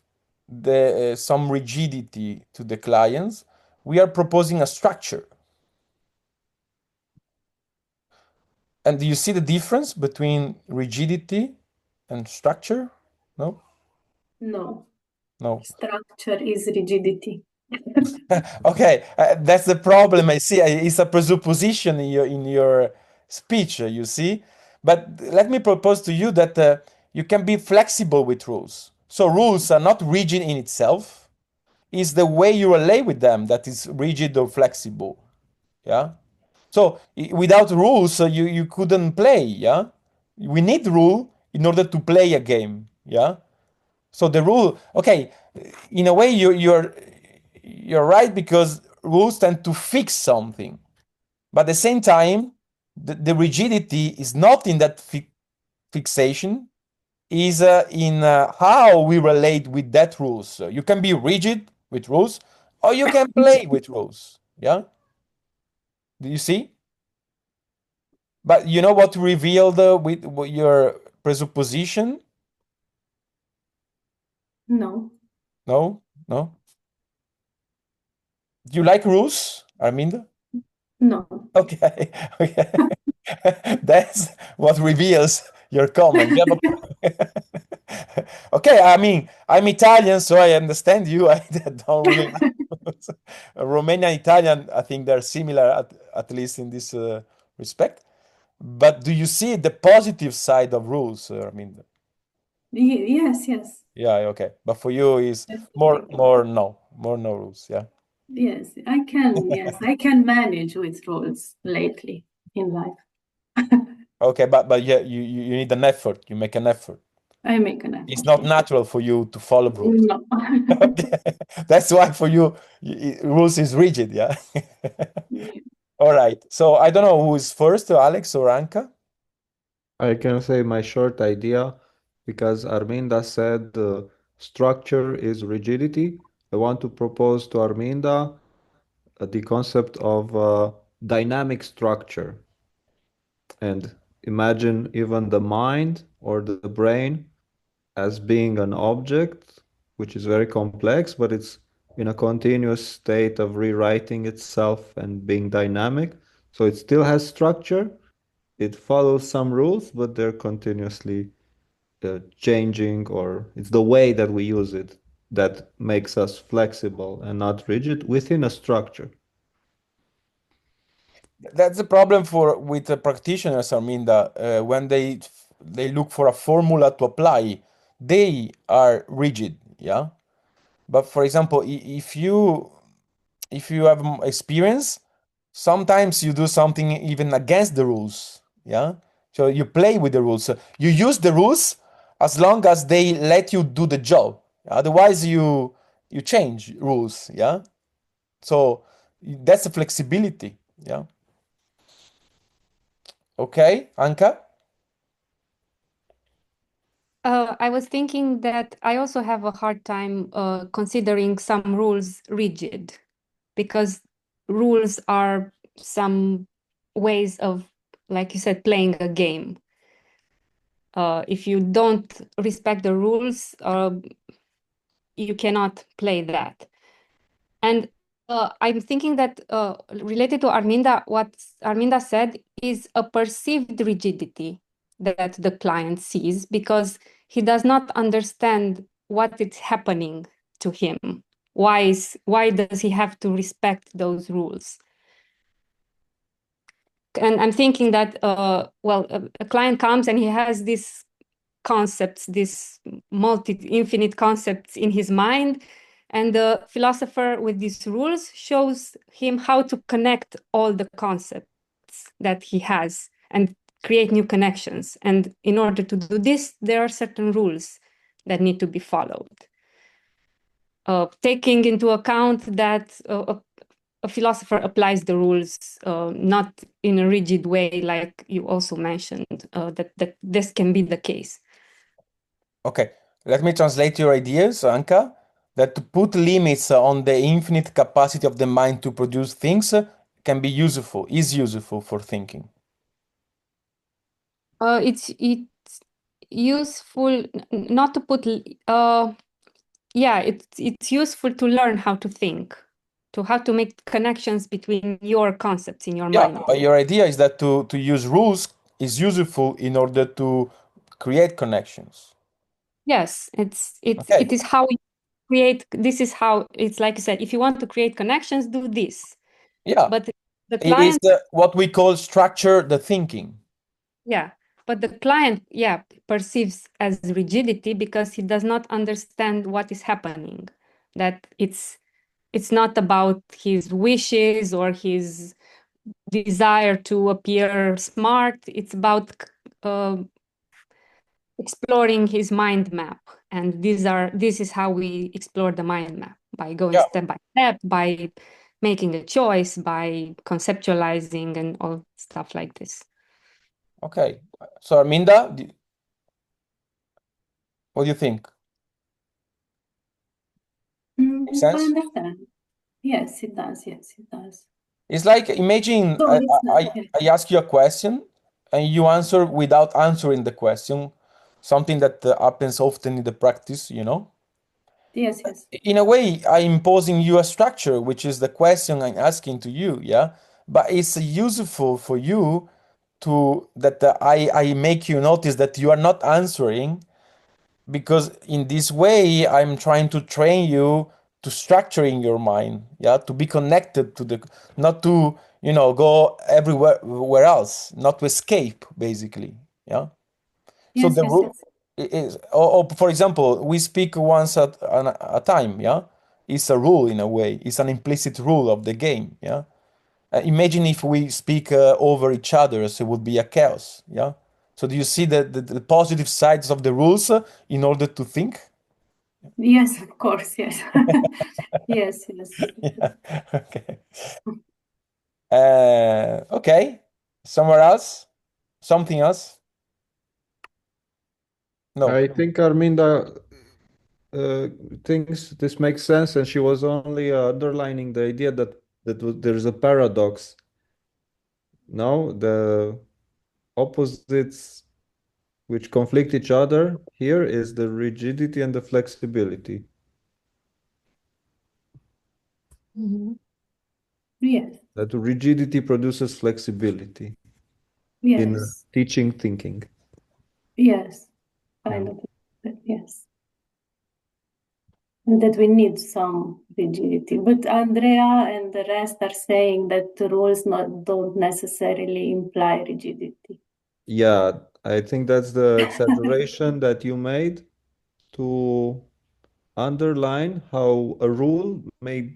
some rigidity to the clients. We are proposing a structure. And do you see the difference between rigidity and structure? No? No, No. structure is rigidity. Okay, that's the problem. I see. It's a presupposition in your speech. You see, but let me propose to you that you can be flexible with rules. So rules are not rigid in itself. It's the way you relate with them that is rigid or flexible. Yeah. So without rules, you couldn't play. Yeah, we need rule in order to play a game. Yeah. So the rule, okay, in a way you're right, because rules tend to fix something, but at the same time, the rigidity is not in that fixation, is in how we relate with that rules. So you can be rigid with rules, or you can play with rules. Yeah, do you see? But you know what revealed with your presupposition? No, No, no. Do you like rules, Arminda? no. Okay, okay. That's what reveals your comment. You have okay, I mean, I'm Italian, so I understand you. I don't really like rules. Romanian Italian, I think they're similar, at least in this respect. But do you see the positive side of rules? I mean, Yes, yes. yeah, okay. But for you, is Yes, more no rules. Yeah. yes, I can. Yes, I can manage with rules lately in life. Okay, but yeah, you need an effort. You make an effort. I make an It's effort. not Yes. natural for you to follow rules. No. Okay. That's why for you, rules is rigid. Yeah. Yeah. All right. So I don't know who is first, Alex or Anka. I can say my short idea because Arminda said structure is rigidity. I want to propose to Arminda the concept of dynamic structure. And imagine even the mind or the brain as being an object, which is very complex, but it's in a continuous state of rewriting itself and being dynamic. So it still has structure, it follows some rules, but they're continuously changing, or it's the way that we use it that makes us flexible and not rigid within a structure. That's the problem with the practitioners. I mean, that when they look for a formula to apply, they are rigid. Yeah. But for example, if you have experience, sometimes you do something even against the rules. Yeah. So you play with the rules. So you use the rules as long as they let you do the job. Otherwise, you change rules. Yeah. So that's the flexibility. Yeah. Okay, Anka. I was thinking that I also have a hard time considering some rules rigid, because rules are some ways of, like you said, playing a game. If you don't respect the rules, you cannot play that. And I'm thinking that related to Arminda, what Arminda said is a perceived rigidity that the client sees because he does not understand what is happening to him. Why does he have to respect those rules? And I'm thinking that, a client comes and he has these concepts, these infinite concepts in his mind, and the philosopher with these rules shows him how to connect all the concepts that he has and create new connections. And in order to do this, there are certain rules that need to be followed. Taking into account that a philosopher applies the rules not in a rigid way, like you also mentioned, that this can be the case. Okay, let me translate your ideas, Anka. That to put limits on the infinite capacity of the mind to produce things can be useful, is useful for thinking. It's useful not to put. It's useful to learn how to think, to how to make connections between your concepts in your mind. But your idea is that to use rules is useful in order to create connections. Yes, Okay. it is how you create. This is how it's, like you said. If you want to create connections, do this. Yeah. But the It is client, what we call structure the thinking. yeah. But the client, perceives as rigidity because he does not understand what is happening. That it's not about his wishes or his desire to appear smart. It's about exploring his mind map. And this is how we explore the mind map, by going Yeah. step by step, by making a choice, by conceptualizing and all stuff like this. Okay. So Arminda, what do you think? Makes I sense? understand. Yes, it does. Yes, it does. It's like imagine So it's not, I ask you a question and you answer without answering the question, something that happens often in the practice, you know? yes, yes. In a way, I'm imposing you a structure, which is the question I'm asking to you, yeah? But it's useful for you to that I make you notice that you are not answering, because in this way I'm trying to train you to structure in your mind, yeah, to be connected to the, not to, you know, go everywhere else, not to escape, basically, yeah. So Yes, the yes, rule yes. is, or for example, we speak once at a time, yeah. It's a rule in a way. It's an implicit rule of the game, yeah. Imagine if we speak over each other, so it would be a chaos, yeah. So do you see the positive sides of the rules in order to think? Yes, of course, yes. Yes, yes. Yeah. Okay. Okay. Somewhere else? Something else? No. I think Arminda thinks this makes sense, and she was only underlining the idea that there's a paradox. No, the opposites which conflict each other here is the rigidity and the flexibility. Yes, That rigidity produces flexibility in yes, teaching thinking. yes. Yeah. Kind of, yes. And that we need some rigidity. But Andrea and the rest are saying that the rules don't necessarily imply rigidity. Yeah, I think that's the exaggeration that you made to underline how a rule may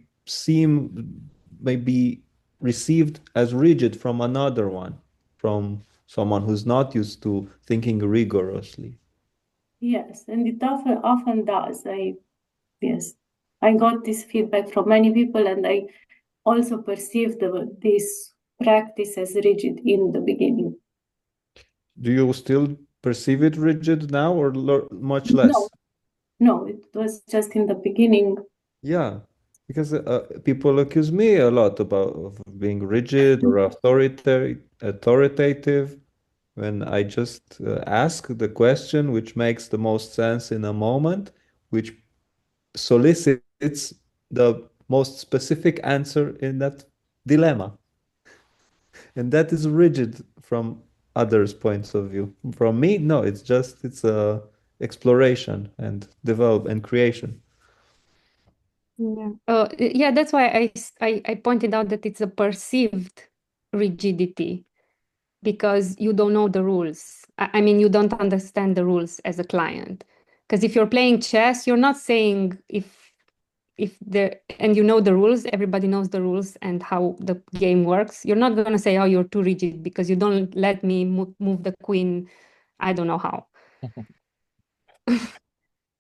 be received as rigid from another one, from someone who's not used to thinking rigorously. Yes, and it often does. Yes, I got this feedback from many people, and I also perceived this practice as rigid in the beginning. Do you still perceive it rigid now, or much less? No, it was just in the beginning. Yeah, because people accuse me a lot of being rigid or authoritative when I just ask the question which makes the most sense in a moment, which solicits the most specific answer in that dilemma. And that is rigid from others' points of view. From me, no, it's a exploration and develop and creation. Yeah, that's why I pointed out that it's a perceived rigidity, because you don't know the rules. I mean, you don't understand the rules as a client. Because if you're playing chess, you're not saying and you know the rules, everybody knows the rules and how the game works. You're not going to say, oh, you're too rigid because you don't let me move the queen. I don't know how.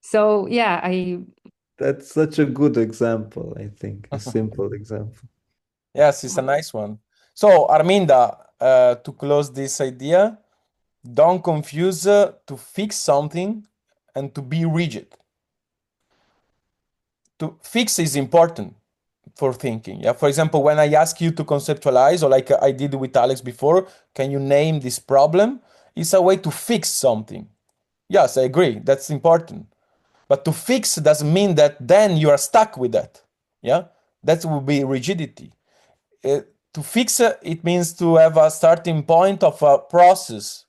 So yeah, That's such a good example, I think, a simple example. Yes, it's a nice one. So, Arminda, to close this idea, don't confuse to fix something and to be rigid. To fix is important for thinking. Yeah. For example, when I ask you to conceptualize, or like I did with Alex before, can you name this problem? It's a way to fix something. Yes, I agree. That's important. But to fix doesn't mean that then you are stuck with that. Yeah. That would be rigidity. To fix it means to have a starting point of a process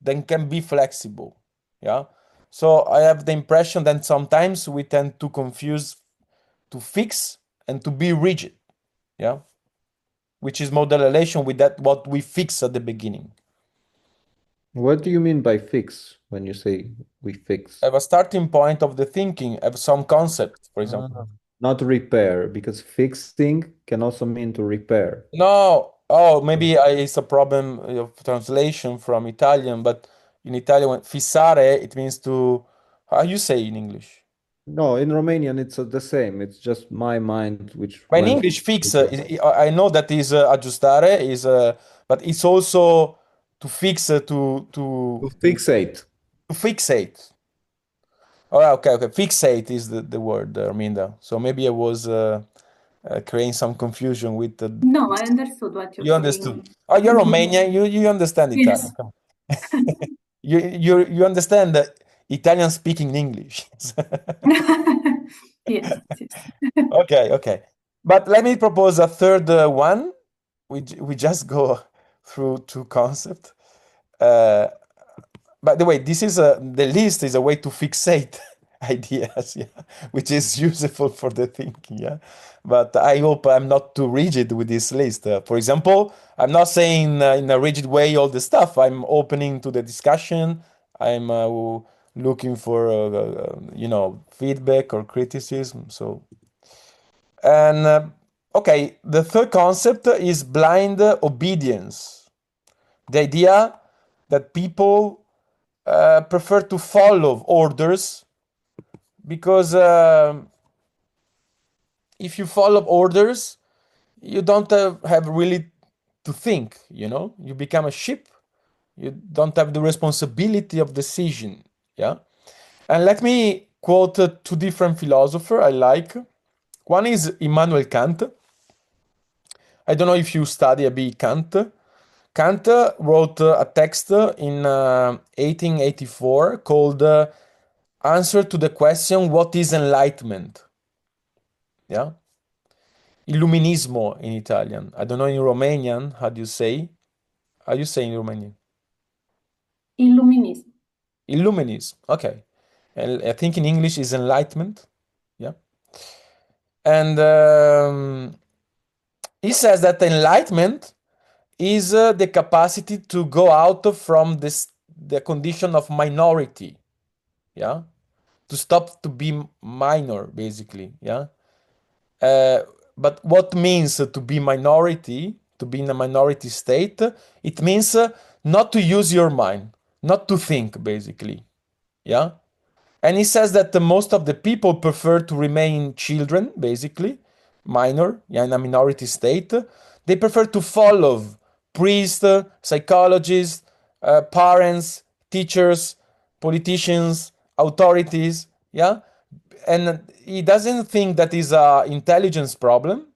that can be flexible. Yeah. So I have the impression that sometimes we tend to confuse to fix and to be rigid. Yeah. Which is more the relation with that what we fix at the beginning. What do you mean by fix when you say we fix? Have a starting point of the thinking, have some concept, for example. Not repair, because fixing can also mean to repair. No, Oh, maybe it's a problem of translation from Italian, but in Italian, fissare, it means to, how you say in English? No, in Romanian it's the same. It's just my mind which But in went. English, fix, I know that is aggiustare, is, but it's also to fix, To fixate. to fixate. Oh, okay, okay. Fixate is the word, Arminda. So maybe I was creating some confusion with the. No, I understood what you're You saying. understood. Oh, you're Romanian. You understand Italian. Yes. Come on. You understand the Italian speaking English. Yes, yes. Okay, okay. But let me propose a third one. We just go through two concepts. By the way, this is the list is a way to fixate ideas, yeah, which is useful for the thinking, yeah. But I hope I'm not too rigid with this list. For example, I'm not saying in a rigid way all the stuff. I'm opening to the discussion. I'm looking for feedback or criticism. So, and okay, the third concept is blind obedience. The idea that people prefer to follow orders because if you follow orders, you don't have really to think, you become a sheep. You don't have the responsibility of decision. Yeah. And let me quote two different philosophers I like. One is Immanuel Kant. I don't know if you study a bit Kant. Kant wrote a text in 1884 called Answer to the question, what is enlightenment? Yeah. Illuminismo in Italian. I don't know in Romanian, how do you say? How do you say in Romanian? Illuminism. Illuminism. Okay. And I think in English is enlightenment. Yeah. And he says that enlightenment is the capacity to go out from the condition of minority. Yeah. To stop to be minor, basically. Yeah. But what means to be minority, to be in a minority state? It means not to use your mind, not to think, basically. Yeah. And he says that most of the people prefer to remain children, basically, minor, yeah, in a minority state. They prefer to follow priests, psychologists, parents, teachers, politicians, authorities, yeah. And he doesn't think that is a intelligence problem.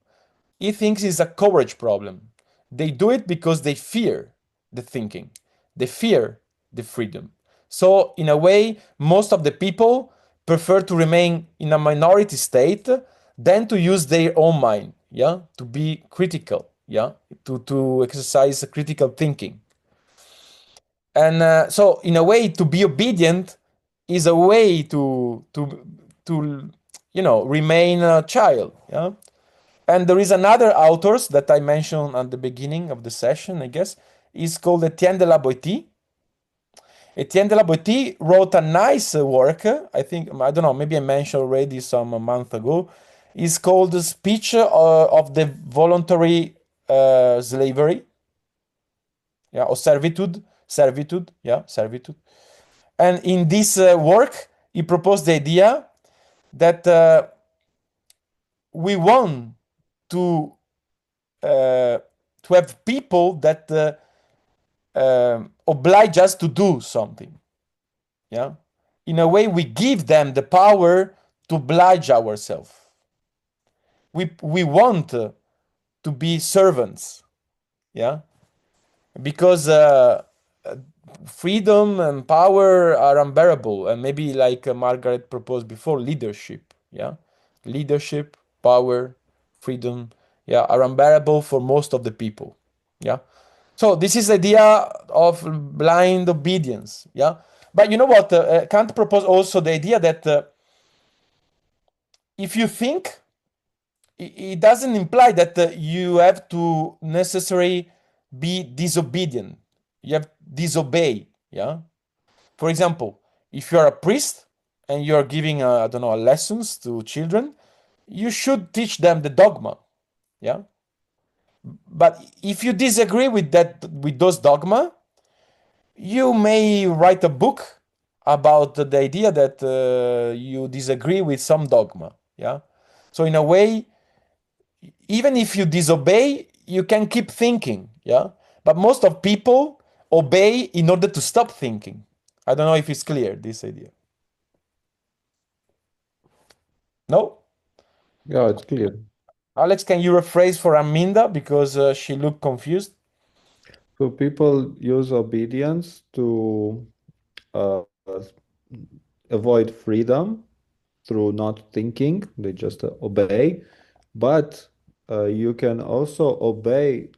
He thinks it's a courage problem. They do it because they fear the thinking. They fear the freedom. So in a way, most of the people prefer to remain in a minority state than to use their own mind, yeah, to be critical, yeah, to exercise critical thinking. And so in a way, to be obedient is a way to remain a child, yeah. And there is another authors that I mentioned at the beginning of the session, I guess, is called Etienne de la Boétie. Etienne de la Boétie wrote a nice work, I think, I don't know, maybe I mentioned already some a month ago. It's called The Speech of the Voluntary Slavery, yeah, or servitude, yeah, servitude. And in this work, he proposed the idea that we want to have people that oblige us to do something. Yeah, in a way, we give them the power to oblige ourselves. We want to be servants. Yeah, because freedom and power are unbearable, and maybe like Margaret proposed before, leadership. Yeah, leadership, power, freedom, yeah, are unbearable for most of the people. Yeah. So this is the idea of blind obedience. Yeah. But you know what? Kant proposed also the idea that if you think, it doesn't imply that you have to necessarily be disobedient. You have disobey. Yeah. For example, if you are a priest and you are giving, I don't know, lessons to children, you should teach them the dogma. Yeah. But if you disagree with those dogma, you may write a book about the idea that you disagree with some dogma. Yeah. So in a way, even if you disobey, you can keep thinking. Yeah. But most of people obey in order to stop thinking. I don't know if it's clear, this idea. No? Yeah, it's clear. Alex, can you rephrase for Aminda because she looked confused? So people use obedience to uh, avoid freedom through not thinking. They just obey. But you can also obey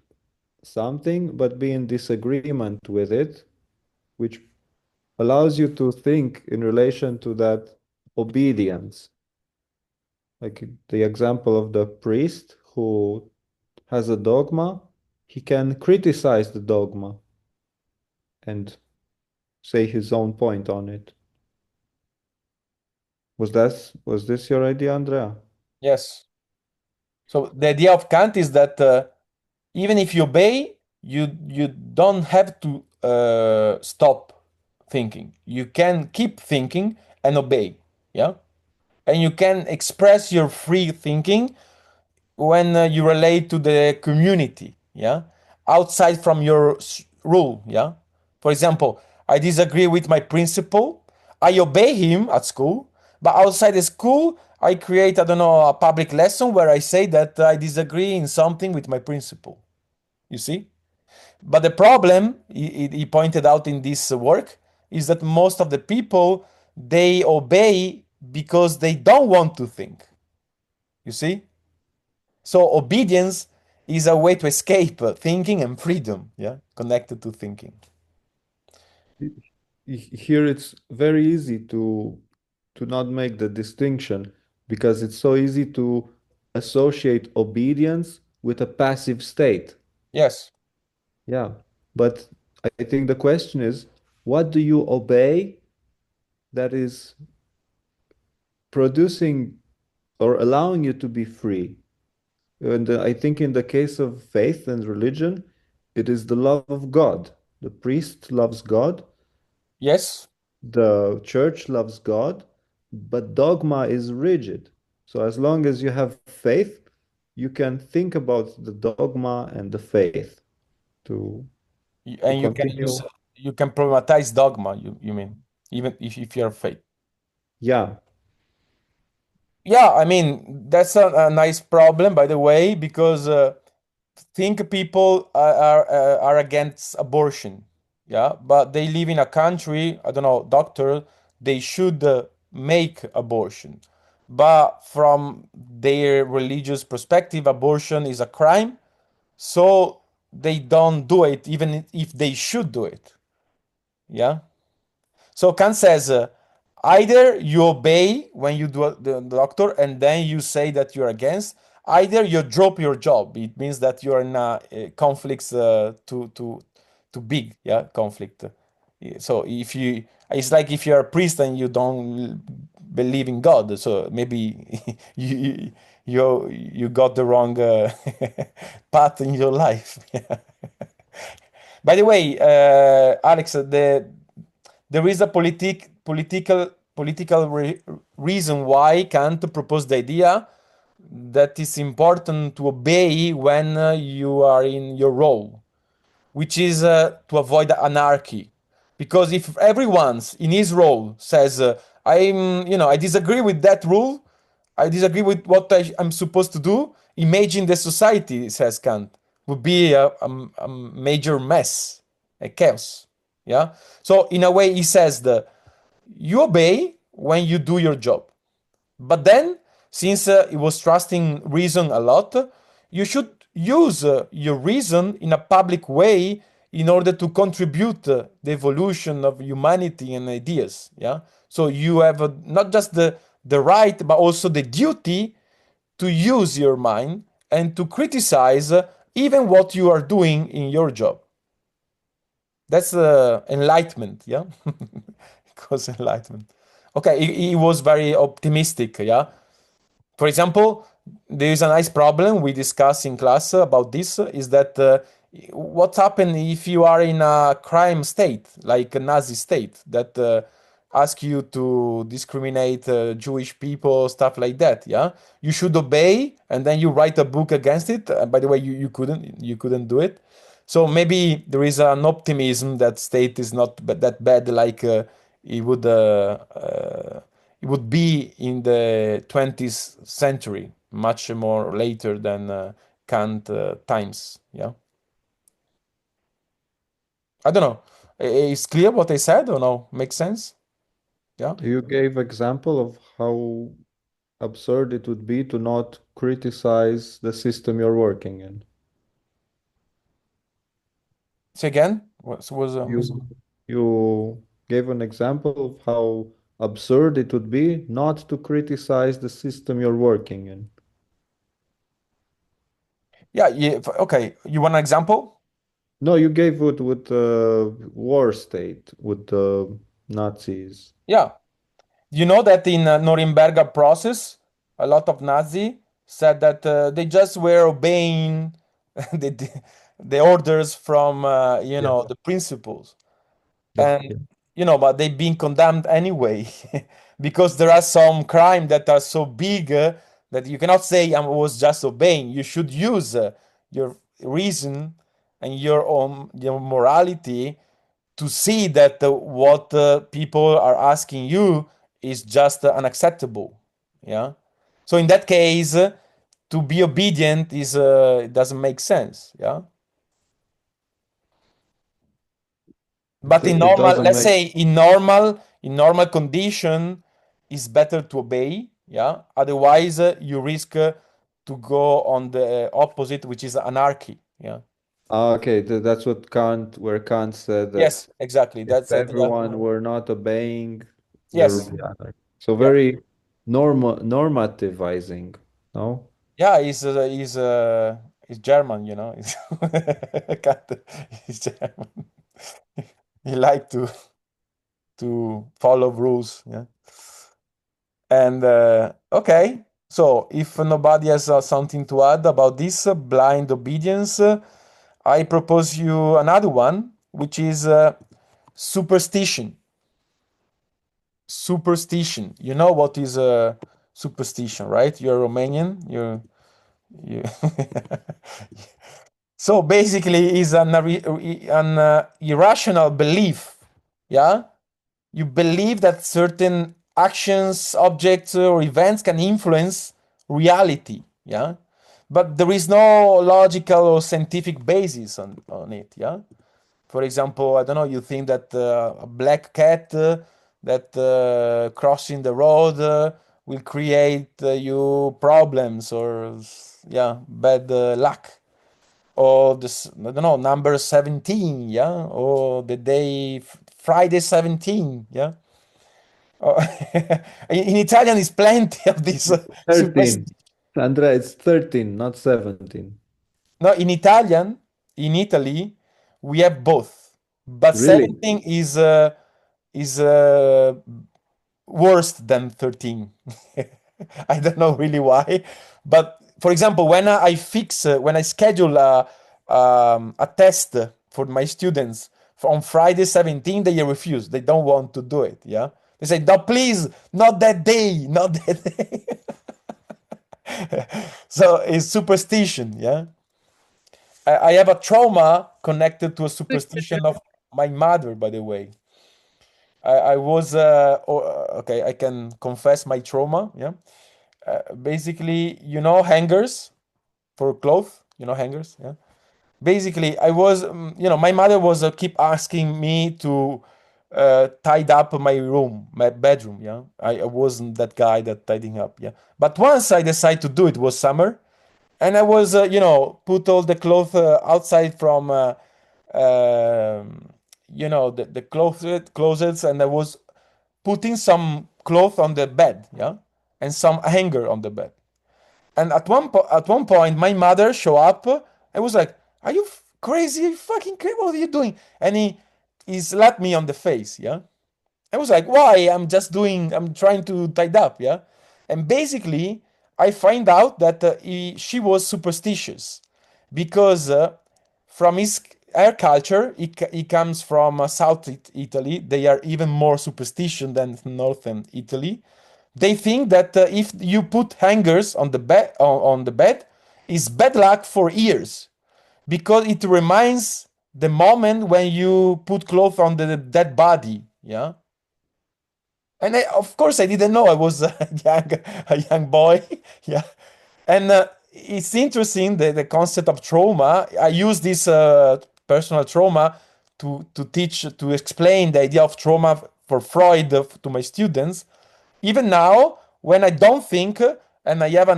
something but be in disagreement with it, which allows you to think in relation to that obedience. Like the example of the priest who has a dogma, he can criticize the dogma and say his own point on it. Was this your idea, Andrea? Yes. So the idea of Kant is that even if you obey, you don't have to stop thinking. You can keep thinking and obey. Yeah, and you can express your free thinking when you relate to the community. Yeah, outside from your rule. Yeah, for example, I disagree with my principal. I obey him at school, but outside the school, I create, I don't know, a public lesson where I say that I disagree in something with my principal. You see? But the problem, he pointed out in this work, is that most of the people, they obey because they don't want to think. You see? So obedience is a way to escape thinking and freedom, yeah, connected to thinking. Here it's very easy to not make the distinction because it's so easy to associate obedience with a passive state. Yes. Yeah, but I think the question is, what do you obey that is producing or allowing you to be free? And I think in the case of faith and religion, it is the love of God. The priest loves God, Yes. the church loves God, but dogma is rigid. So as long as you have faith, you can think about the dogma and the faith to And continue. you can problematize dogma, you mean, even if you're fake. Yeah, Yeah, I mean, that's a nice problem, by the way, because think people are against abortion, yeah, but they live in a country, I don't know, doctor, they should make abortion, but from their religious perspective, abortion is a crime, so they don't do it, even if they should do it, yeah. So Kant says either you obey when you do the doctor and then you say that you're against, either you drop your job. It means that you're in a conflicts too big, yeah, conflict. So if you, it's like if you're a priest and you don't believe in God, so maybe you got the wrong path in your life. By the way, Alex, there is a political reason why Kant proposed the idea that it's important to obey when you are in your role, which is to avoid anarchy. Because if everyone's in his role says, I disagree with that rule, I disagree with what I'm supposed to do, imagine the society, says Kant, would be a major mess, a chaos. Yeah. So in a way, he says that you obey when you do your job. But then, since he was trusting reason a lot, you should use your reason in a public way in order to contribute the evolution of humanity and ideas. Yeah. So you have not just the right, but also the duty to use your mind and to criticize even what you are doing in your job. That's enlightenment, yeah. Because enlightenment. Okay, he was very optimistic, yeah. For example, there is a nice problem we discuss in class about this is that what happens if you are in a crime state, like a Nazi state, that ask you to discriminate Jewish people, stuff like that. Yeah, you should obey, and then you write a book against it. By the way, you couldn't do it. So maybe there is an optimism that state is not that bad, like it would uh, uh, it would be in the 20th century, much more later than Kant times. Yeah, I don't know. Is clear what I said or no? Makes sense? Yeah. You gave example of how absurd it would be to not criticize the system you're working in. Say again. Was You gave an example of how absurd it would be not to criticize the system you're working in. yeah, okay. You want an example? No, you gave with war state with the Nazis. Yeah. You know that in Nuremberg process, a lot of Nazi said that they just were obeying the orders from Yeah. the principles. Yeah. And but they've been condemned anyway because there are some crime that are so big that you cannot say I was just obeying. You should use your reason and your morality to see that what people are asking you is just unacceptable. Yeah. So in that case, to be obedient is it doesn't make sense. Yeah. But in It normal, doesn't let's make say in normal condition, it's better to obey. Yeah. Otherwise, you risk to go on the opposite, which is anarchy. Yeah. okay, that's what where Kant said that Yes, exactly. if That's everyone were not obeying, there yes. would be anarchy. So Yeah. very normativizing, no? Yeah. He's German. He's he's German. He like to follow rules. Yeah. And okay, so if nobody has something to add about this blind obedience, I propose you another one, which is superstition. Superstition. You know what is superstition, right? You're Romanian. You. So basically, is an irrational belief. Yeah, you believe that certain actions, objects, or events can influence reality. Yeah, but there is no logical or scientific basis on it. Yeah, for example, I don't know, you think that a black cat that crossing the road will create you problems or yeah, bad luck, or this, I don't know, number 17, yeah, or the day Friday 17, yeah. Oh, in Italian, is plenty of this. 13. Andrea, it's 13, not 17. No, in Italy, we have both, but Really? 17 is worse than 13. I don't know really why, but for example, when I schedule a test for my students on Friday 17, they refuse. They don't want to do it. Yeah, they say, "No, please, not that day, not that day." So it's superstition. Yeah, I have a trauma connected to a superstition of my mother, by the way. I was okay. I can confess my trauma. Yeah, basically, hangers for clothes. Hangers. Yeah. Basically, I was, my mother was keep asking me to tidy up my room, my bedroom. Yeah, I wasn't that guy that tidying up. Yeah, but once I decided to do it, was summer, and I was, put all the clothes outside from, the closets, and I was putting some clothes on the bed, yeah, and some hanger on the bed. And at one point, my mother show up. I was like, "Are you crazy? Are you fucking crazy? What are you doing?" And he slapped me on the face, yeah. I was like, "Why? I'm trying to tidy up, yeah." And basically, I find out that she was superstitious because from her culture, he comes from South Italy. They are even more superstition than Northern Italy. They think that if you put hangers on the bed, is bad luck for years because it reminds the moment when you put clothes on the dead body. Yeah. And of course, I didn't know. I was a young boy. Yeah. And it's interesting the concept of trauma. I use this personal trauma to teach, to explain the idea of trauma for Freud to my students. Even now, when I don't think and I have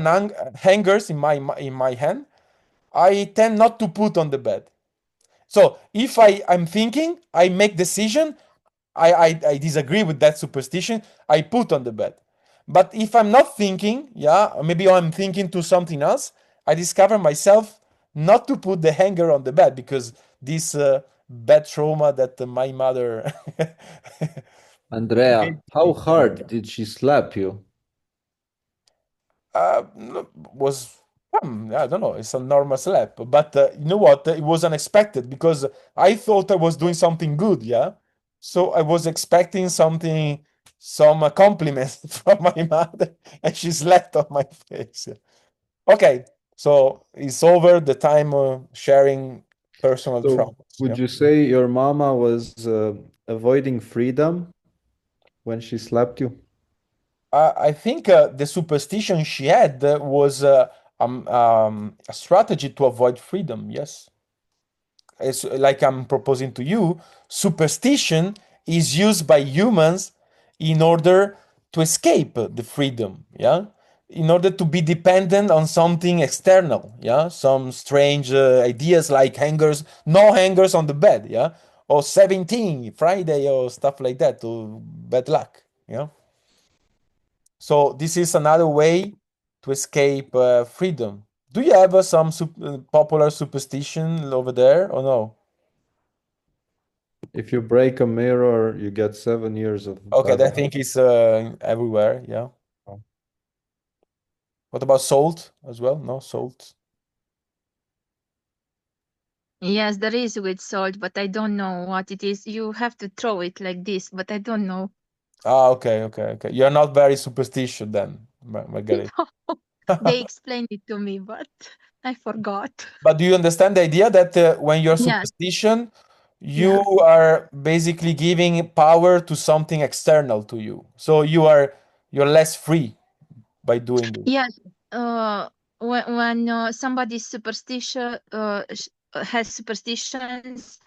hangers in my hand, I tend not to put on the bed. So if I'm thinking, I make decision, I disagree with that superstition, I put on the bed. But if I'm not thinking, yeah, or maybe I'm thinking to something else, I discover myself not to put the hanger on the bed because this bad trauma that my mother Andrea, how hard did she slap you? was I don't know, it's a normal slap, but you know what? It was unexpected because I thought I was doing something good, yeah. So I was expecting something, some compliments from my mother, and she slapped on my face. Okay, so it's over the time sharing personal So traumas. would Yeah. you say your mama was avoiding freedom when she slapped you? I think the superstition she had was a strategy to avoid freedom. Yes. It's like I'm proposing to you, superstition is used by humans in order to escape the freedom, yeah, in order to be dependent on something external, yeah, some strange ideas like hangers, no hangers on the bed, yeah, or 17 Friday or stuff like that, or bad luck, yeah. So this is another way to escape freedom. Do you have some popular superstition over there or no? If you break a mirror, you get 7 years of Okay, bad I luck. think it's everywhere. Yeah. What about salt as well? No salt. Yes, there is with salt, but I don't know what it is. You have to throw it like this, but I don't know. Ah, okay, okay, okay. You're not very superstitious then, Margaret. They explained it to me, but I forgot. But do you understand the idea that when you're Yes, superstition, you yeah. are basically giving power to something external to you. So you're less free by doing this. Yes, when somebody superstitious has superstitions,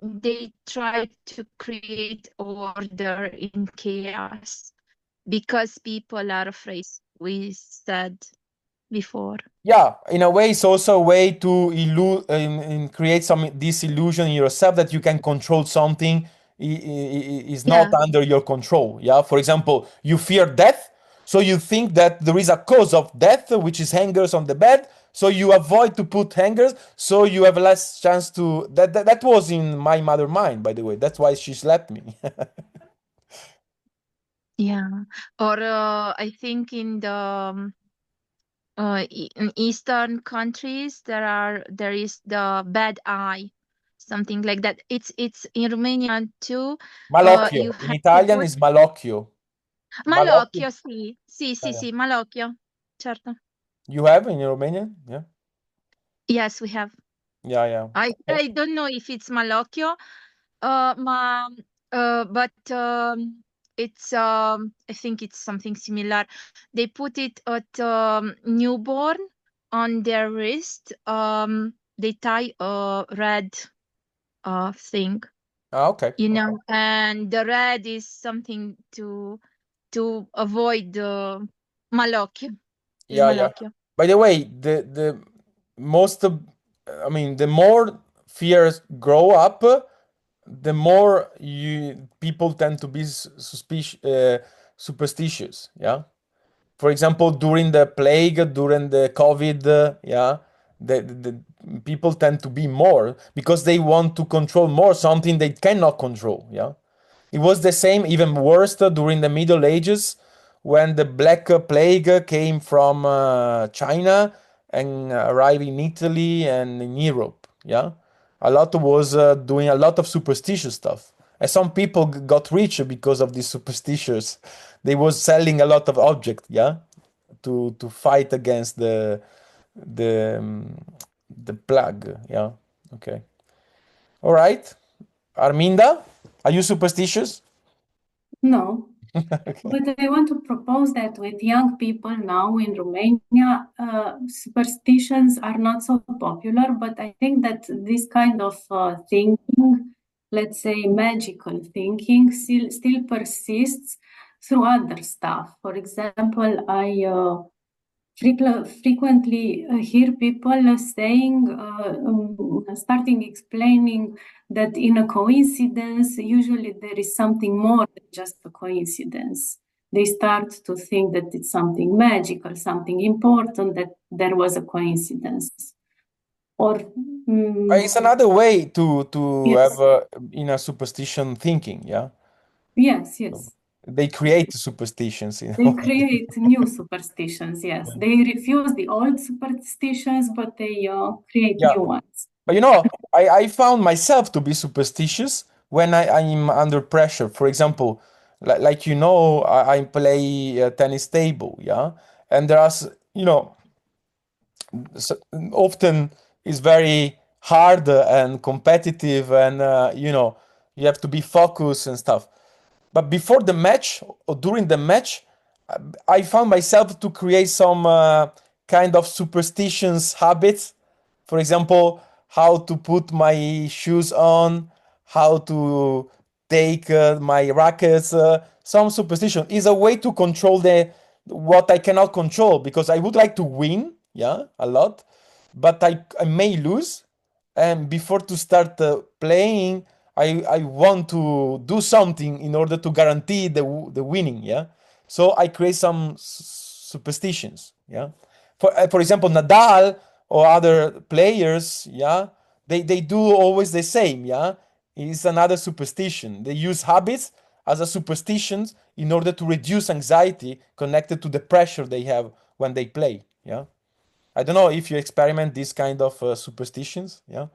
they try to create order in chaos because people are afraid. We said before. Yeah, in a way, it's also a way to create some this illusion in yourself that you can control something is not Yeah, under your control. Yeah, for example, you fear death, so you think that there is a cause of death, which is hangers on the bed. So you avoid to put hangers, so you have less chance to. That was in my mother mind, by the way. That's why she slapped me. yeah. Or I think in the in Eastern countries there is the bad eye, something like that. It's in Romania too. You Malocchio. In have to Italian put is malocchio. Malocchio. malocchio, sì, sì, Ah, sì, yeah. sì, malocchio, certo. You have in Romanian? Yeah. Yes, we have. Yeah, yeah. I don't know if it's malocchio, ma but it's I think it's something similar. They put it at newborn on their wrist. They tie a red thing, Ah, okay. you know, and the red is something to avoid the malocchio. Il Yeah, yeah. malocchio. By the way, the most of, I mean, the more fears grow up, the more you people tend to be superstitious. Yeah. For example, during the plague, during the COVID, yeah, the people tend to be more because they want to control more something they cannot control. Yeah. It was the same, even worse during the Middle Ages when the Black Plague came from China and arrived in Italy and in Europe. Yeah, a lot was doing a lot of superstitious stuff, and some people got rich because of these superstitions. They was selling a lot of objects. Yeah, to fight against the um, the plague. Yeah. Okay. All right. Arminda, are you superstitious? No, Okay. but I want to propose that with young people now in Romania, superstitions are not so popular, but I think that this kind of thinking, let's say magical thinking, still persists through other stuff. For example, I frequently hear people saying, starting explaining that in a coincidence, usually there is something more than just a coincidence. They start to think that it's something magical, something important, that there was a coincidence. Or It's another way to yes, have in a superstition thinking. Yeah, yes, yes. they create superstitions. You They know? create new superstitions, yes. They refuse the old superstitions, but they create Yeah. new ones. But I found myself to be superstitious when I'm under pressure. For example, like I play tennis table, yeah, and there are often is very hard and competitive, and you have to be focused and stuff. But before the match or during the match, I found myself to create some kind of superstitious habits. For example, how to put my shoes on, how to take my rackets. Some superstition is a way to control the what I cannot control, because I would like to win, yeah, a lot, but I may lose. And before to start playing, I want to do something in order to guarantee the winning. Yeah, so I create some superstitions. Yeah, for example, Nadal or other players. Yeah, they do always the same. Yeah, it's another superstition. They use habits as a superstition in order to reduce anxiety connected to the pressure they have when they play. Yeah, I don't know if you experiment these kind of superstitions. Yeah.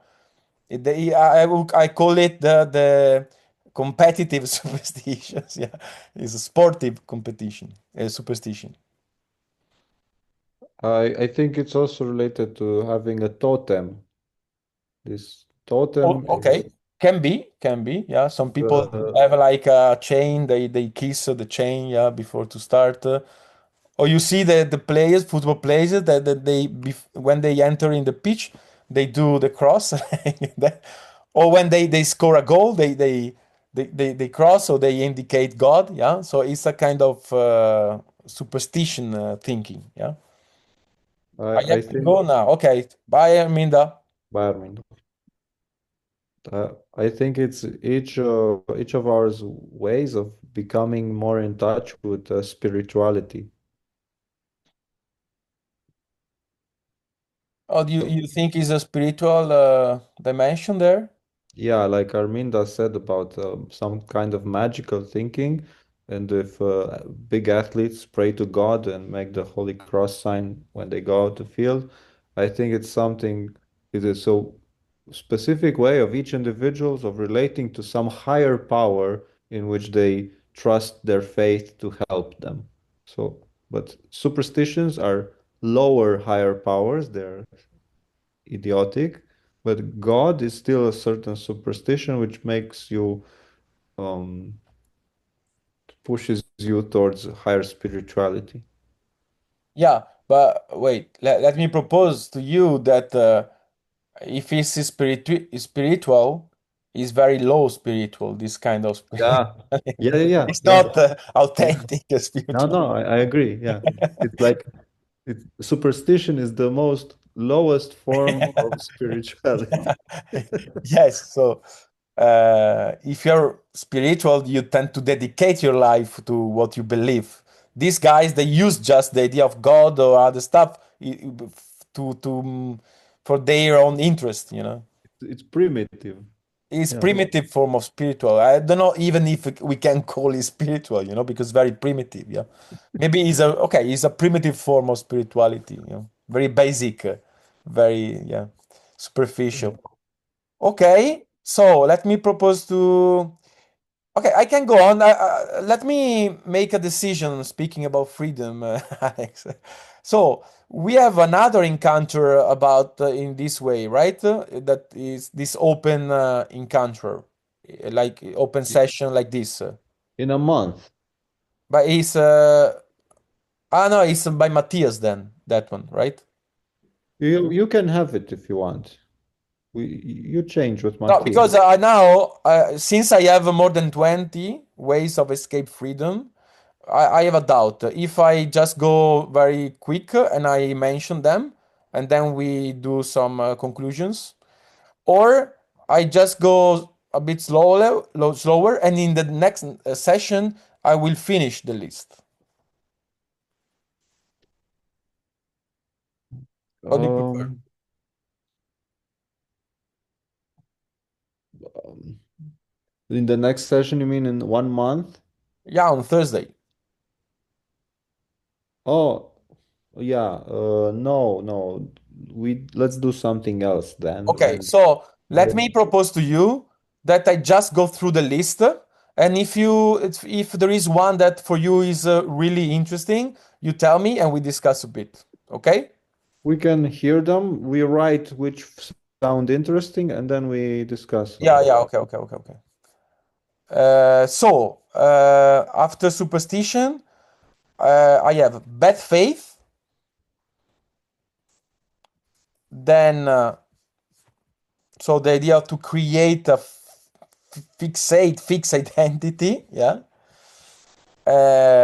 I call it the competitive superstitions. Yeah, it's a sportive competition, superstition. I think it's also related to having a totem. This Oh, totem is okay, can be. Yeah, some people uh, have like a chain. They kiss the chain. Yeah, before to start. Or you see the players, football players, that when they enter in the pitch, they do the cross. Or when they score a goal, they cross, or they indicate God. Yeah, so it's a kind of superstition thinking. Yeah, I I have to think go now. Okay, bye, Arminda. Bayern. I think it's each of our ways of becoming more in touch with spirituality. Oh, do you think is a spiritual dimension there? Yeah, like Arminda said about some kind of magical thinking, and if big athletes pray to God and make the Holy Cross sign when they go out the field, I think it's something, it is so specific way of each individuals of relating to some higher power in which they trust their faith to help them. So, but superstitions are lower higher powers, they're idiotic, but God is still a certain superstition which makes you um, pushes you towards higher spirituality. Yeah, but wait, let me propose to you that if it's spiritual, it's very low spiritual, this kind of Yeah, yeah, yeah, yeah, it's yeah. not Yeah. authentic No, spiritual. no, I agree. Yeah, it's like superstition is the most lowest form of spirituality. Yes, so if you're spiritual, you tend to dedicate your life to what you believe. These guys, they use just the idea of God or other stuff to for their own interest. It's primitive. It's Yeah. primitive form of spiritual. I don't know even if we can call it spiritual, because very primitive. Yeah, maybe it's a primitive form of spirituality. Very basic, very superficial. Okay, so let me propose to. Okay, I can go on. Let me make a decision speaking about freedom, Alex. So we have another encounter about in this way, right? That is this open encounter, like open session like this. In a month. But it's no, it's by Matthias then, that one, right? You can have it if you want. You change with No, because Matthias. now since I have more than 20 ways of escape freedom, I have a doubt. If I just go very quick and I mention them, and then we do some conclusions, or I just go a bit slower, and in the next session I will finish the list. What do you prefer? In the next session, you mean in 1 month? Yeah, on Thursday. Oh, yeah. No. Let's do something else then. Okay, And so let me propose to you that I just go through the list, and if there is one that for you is really interesting, you tell me and we discuss a bit. Okay? we can hear them. We write which sound interesting, and then we discuss them. Yeah. Okay. So after superstition, I have bad faith. Then, so the idea to create a fixed identity, yeah,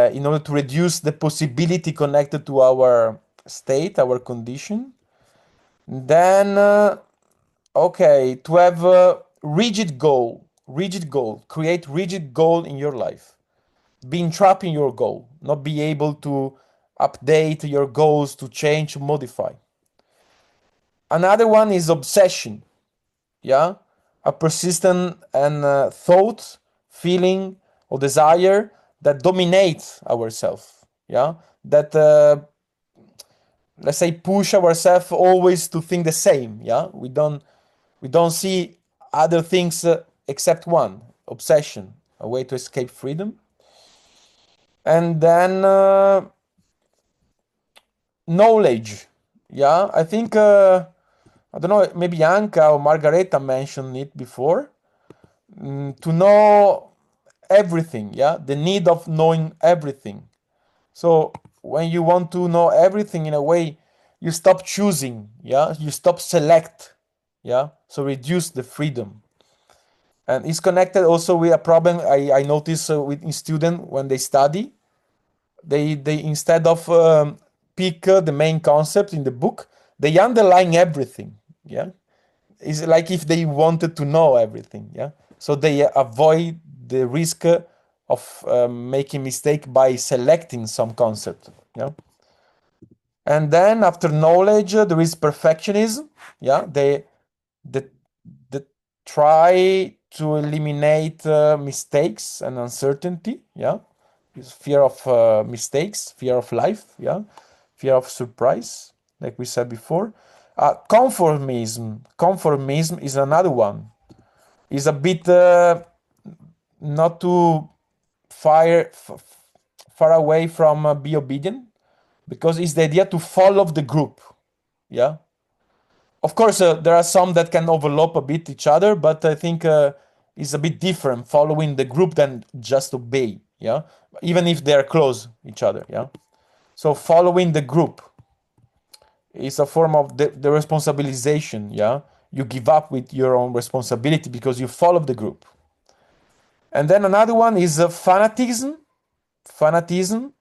in order to reduce the possibility connected to our state, our condition. Then, okay, to have a rigid goal, create rigid goal in your life. Being trapped in your goal, not be able to update your goals, to change, modify. Another one is obsession, yeah, a persistent and thought, feeling, or desire that dominates ourselves, yeah, that let's say push ourselves always to think the same, yeah. We don't see other things except one, obsession, a way to escape freedom. And then knowledge, yeah, I think I don't know, maybe Anka or Margareta mentioned it before. To know everything, yeah, the need of knowing everything. So when you want to know everything, in a way, you stop choosing, yeah, you stop select, yeah, so reduce the freedom. And it's connected also with a problem I notice with students when they study. They instead of pick the main concept in the book, they underline everything, yeah. It's like if they wanted to know everything, yeah. So they avoid the risk of making mistake by selecting some concept, yeah. And then after knowledge, there is perfectionism, yeah. They try to eliminate mistakes and uncertainty, yeah. It's fear of mistakes, fear of life, yeah, fear of surprise, like we said before. Conformism is another one. Is a bit not too far away from be obedient, because it's the idea to follow the group, yeah. Of course, there are some that can overlap a bit each other, but I think it's a bit different following the group than just obey, yeah, even if they are close each other, yeah. So following the group is a form of the responsibilization, yeah. You give up with your own responsibility because you follow the group. And then another one is fanatism. Fanatism,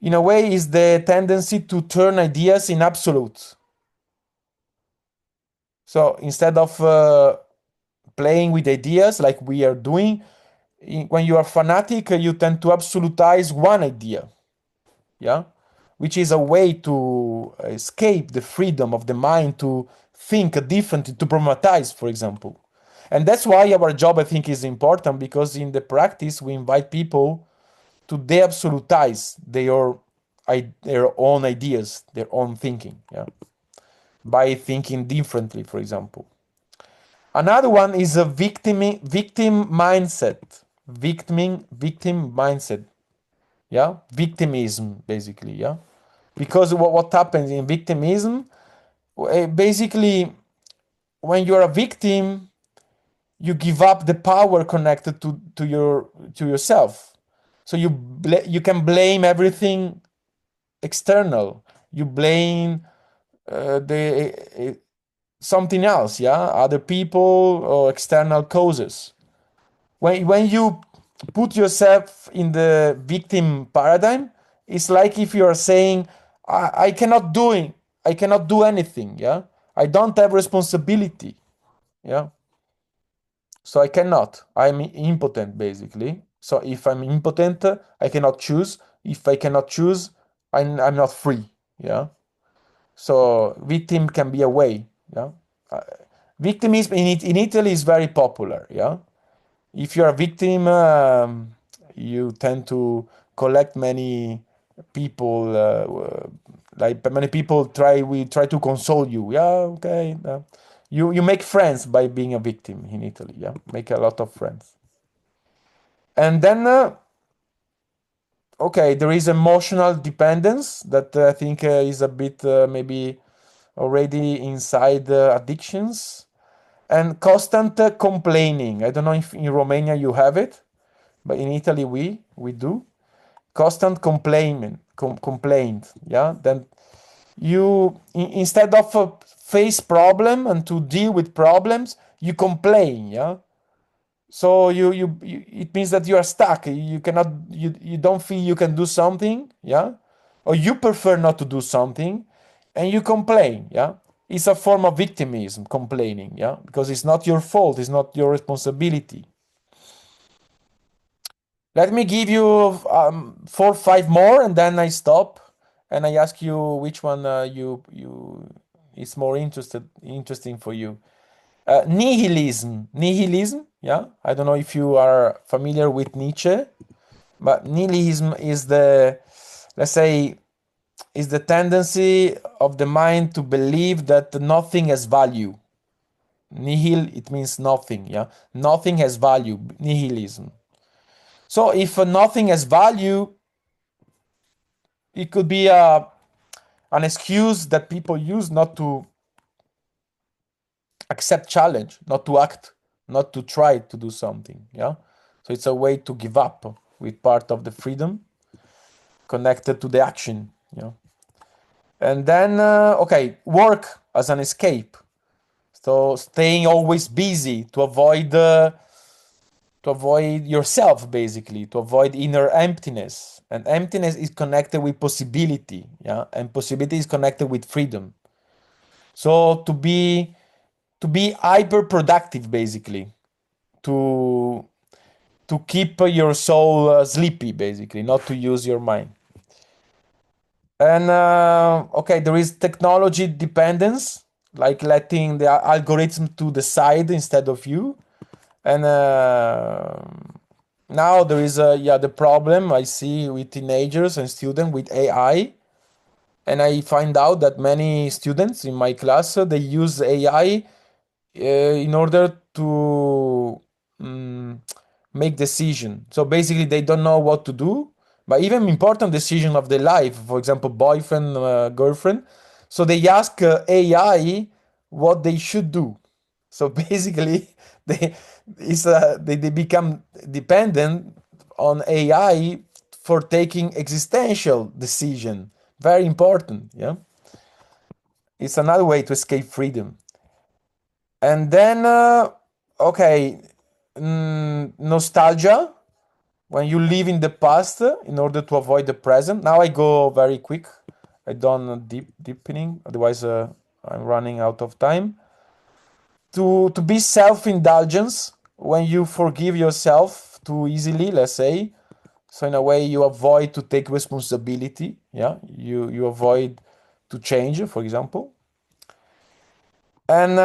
in a way, is the tendency to turn ideas in absolute. So instead of playing with ideas like we are doing, when you are fanatic, you tend to absolutize one idea, yeah, which is a way to escape the freedom of the mind to think differently, to problematize, for example. And that's why our job, I think, is important, because in the practice we invite people to de-absolutize their own ideas, their own thinking, yeah, by thinking differently, for example. Another one is a victim mindset. Victim mindset. Yeah, victimism, basically. Yeah, because what happens in victimism, basically, when you're a victim, you give up the power connected to yourself. So you can blame everything external. You blame the something else, yeah, other people or external causes. When you put yourself in the victim paradigm, it's like if you are saying, I cannot do anything, yeah, I don't have responsibility, yeah, so I'm impotent, basically. So if I'm impotent, I cannot choose. If I cannot choose, I'm not free, yeah. So victim can be a way, yeah. Victimism in Italy is very popular, yeah. If you're a victim, you tend to collect many people, like many people we try to console you. Yeah, okay. You make friends by being a victim in Italy, yeah. Make a lot of friends. And then, okay, there is emotional dependence that I think is a bit maybe already inside addictions. And constant complaining. I don't know if in Romania you have it, but in Italy we do. Constant complaint. Yeah. Then you instead of face problem and to deal with problems, you complain. Yeah. So you it means that you are stuck. You cannot. You don't feel you can do something. Yeah. Or you prefer not to do something, and you complain. Yeah. It's a form of victimism, complaining, yeah, because it's not your fault, it's not your responsibility. Let me give you 4 or 5 more, and then I stop, and I ask you which one you is more interesting for you. Nihilism, yeah. I don't know if you are familiar with Nietzsche, but nihilism is let's say, is the tendency of the mind to believe that nothing has value. Nihil, it means nothing, yeah? Nothing has value, nihilism. So if nothing has value, it could be an excuse that people use not to accept challenge, not to act, not to try to do something, yeah? So it's a way to give up with part of the freedom connected to the action, yeah? And then, okay, work as an escape. So staying always busy to avoid yourself, basically, to avoid inner emptiness. And emptiness is connected with possibility, yeah, and possibility is connected with freedom. So to be hyper productive, basically, to keep your soul sleepy, basically, not to use your mind. And okay, there is technology dependence, like letting the algorithm to decide instead of you. And now there is the problem I see with teenagers and students with AI, and I find out that many students in my class they use AI in order to make decision. So basically, they don't know what to do, but even important decision of their life, for example, boyfriend, girlfriend. So they ask AI what they should do. So basically, they they become dependent on AI for taking existential decision. Very important, yeah. It's another way to escape freedom. And then, okay, nostalgia, when you live in the past in order to avoid the present. Now I go very quick. I don't deepening, otherwise I'm running out of time. To be self-indulgence, when you forgive yourself too easily, let's say. So in a way, you avoid to take responsibility. Yeah, you avoid to change, for example. And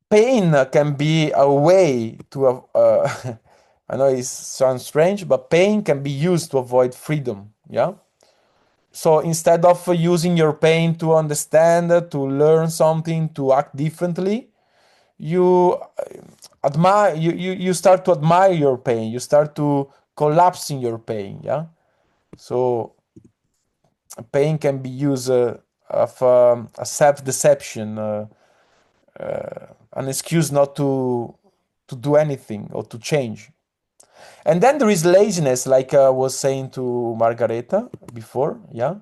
pain can be a way to I know it sounds strange, but pain can be used to avoid freedom. Yeah. So instead of using your pain to understand, to learn something, to act differently, you admire you start to admire your pain. You start to collapse in your pain. Yeah. So pain can be used of a self-deception, an excuse not to do anything or to change. And then there is laziness, like I was saying to Margareta before. Yeah.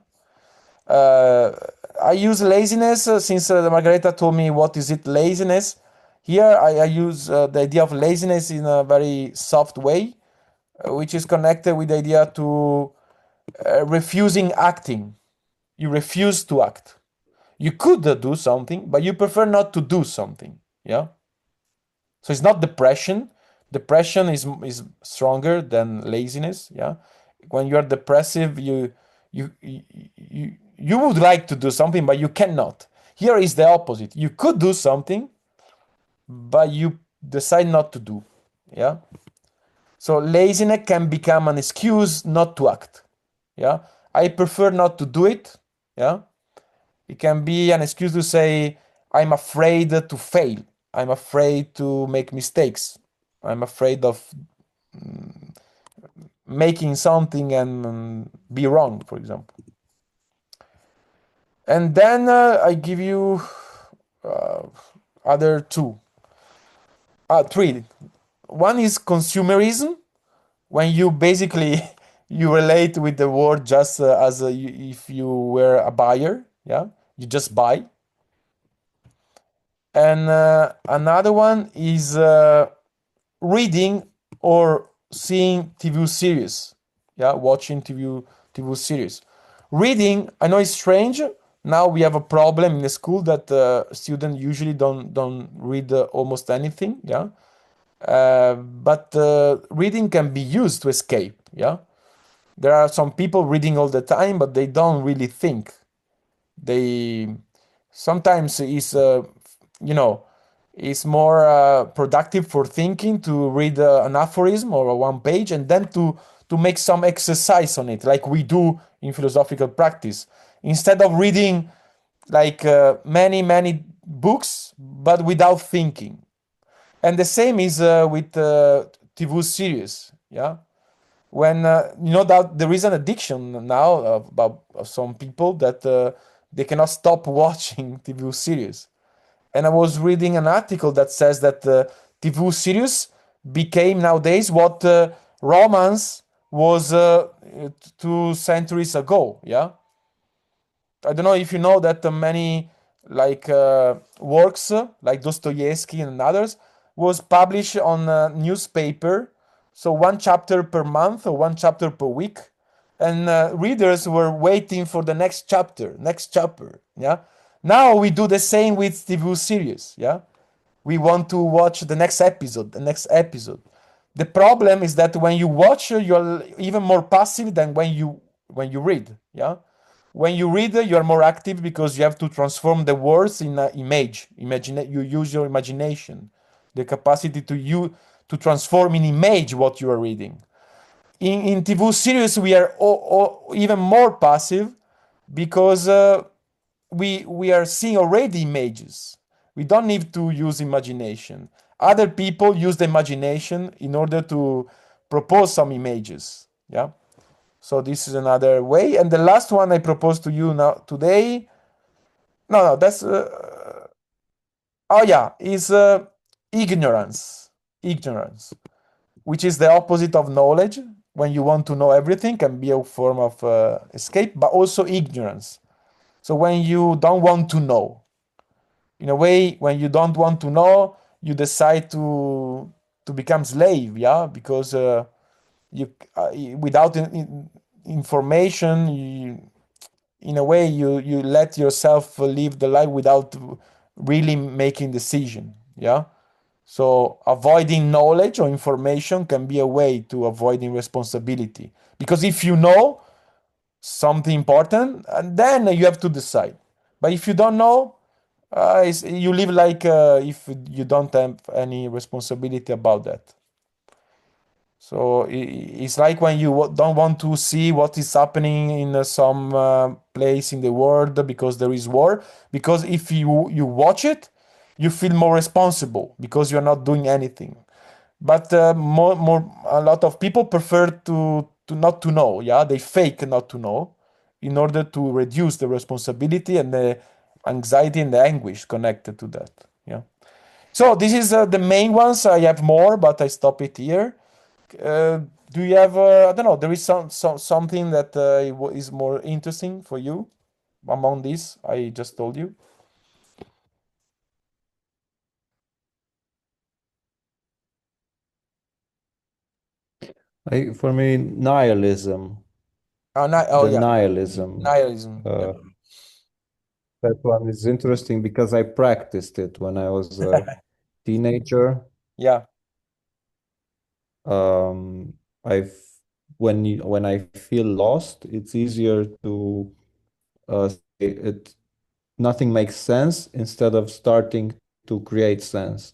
I use laziness since Margareta told me what is it laziness. Here I use the idea of laziness in a very soft way, which is connected with the idea to refusing acting. You refuse to act. You could do something, but you prefer not to do something. Yeah. So it's not depression. Depression is stronger than laziness. Yeah. When you are depressive, you would like to do something, but you cannot. Here is the opposite. You could do something, but you decide not to do. Yeah. So laziness can become an excuse not to act. Yeah. I prefer not to do it. Yeah. It can be an excuse to say, I'm afraid to fail. I'm afraid to make mistakes. I'm afraid of making something and be wrong, for example. And then I give you other three. One is consumerism, when you basically you relate with the word just as if you were a buyer. Yeah, you just buy. And another one is reading or seeing TV series. Yeah, watching TV series. Reading, I know it's strange. Now we have a problem in the school that students usually don't read almost anything. Yeah, but reading can be used to escape. Yeah, there are some people reading all the time, but they don't really think. They sometimes is you know is more productive for thinking to read an aphorism or a one page and then to make some exercise on it, like we do in philosophical practice, instead of reading like many books but without thinking. And the same is with TV series. Yeah, when you know that there is an addiction now about some people that they cannot stop watching TV series. And I was reading an article that says that TV series became nowadays what romance was 2 centuries ago. Yeah, I don't know if you know that many like works like Dostoevsky and others was published on a newspaper, so one chapter per month or one chapter per week, and readers were waiting for the next chapter, next chapter. Yeah, now we do the same with TV series. Yeah, we want to watch the next episode, the next episode. The problem is that when you watch, you're even more passive than when you read. Yeah, when you read, you are more active because you have to transform the words in an image. Imagine you use your imagination, the capacity to transform in image what you are reading. In TV series, we are even more passive because we are seeing already images. We don't need to use imagination. Other people use the imagination in order to propose some images. Yeah. So this is another way. And the last one I propose to you now today. No, that's is ignorance. Ignorance, which is the opposite of knowledge. When you want to know everything, can be a form of escape, but also ignorance. So when you don't want to know, in a way, when you don't want to know, you decide to become slave. Yeah, because you without information, in a way you let yourself live the life without really making decision. Yeah, so avoiding knowledge or information can be a way to avoiding responsibility, because if you know something important, and then you have to decide. But if you don't know, You live like if you don't have any responsibility about that. So it's like when you don't want to see what is happening in some place in the world because there is war. Because if you watch it, you feel more responsible because you're not doing anything. But a lot of people prefer to not to know. Yeah, they fake not to know in order to reduce the responsibility and the anxiety and the anguish connected to that. Yeah. So this is the main ones. I have more, but I stop it here. Do you have I don't know, there is something that is more interesting for you among these I just told you? For me, nihilism, Oh, the yeah, nihilism, nihilism. Yeah. that one is interesting because I practiced it when I was a teenager. Yeah, I've when I feel lost, it's easier to say it nothing makes sense instead of starting to create sense.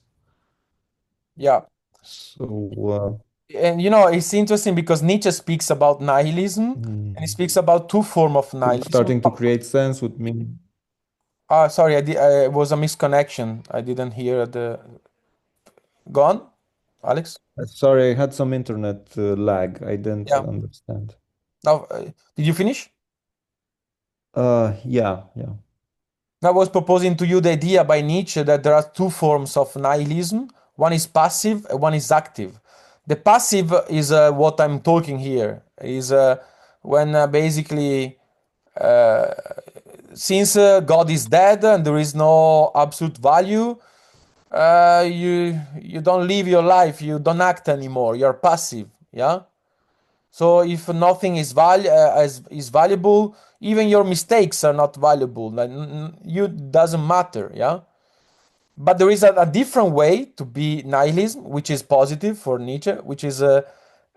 yeah. So And you know, it's interesting because Nietzsche speaks about nihilism and he speaks about two forms of nihilism. starting to create sense would mean Sorry, it was a misconnection. I didn't hear the. Go on, Alex. sorry, I had some internet lag. I didn't Yeah. understand. Now, did you finish? Yeah. I was proposing to you the idea by Nietzsche that there are two forms of nihilism. One is passive and one is active. The passive is what I'm talking here, is when basically since God is dead and there is no absolute value, you don't live your life, you don't act anymore, you're passive, yeah? So if nothing is valuable, even your mistakes are not valuable. Like, you doesn't matter, yeah. But there is a different way to be nihilism, which is positive for Nietzsche, which is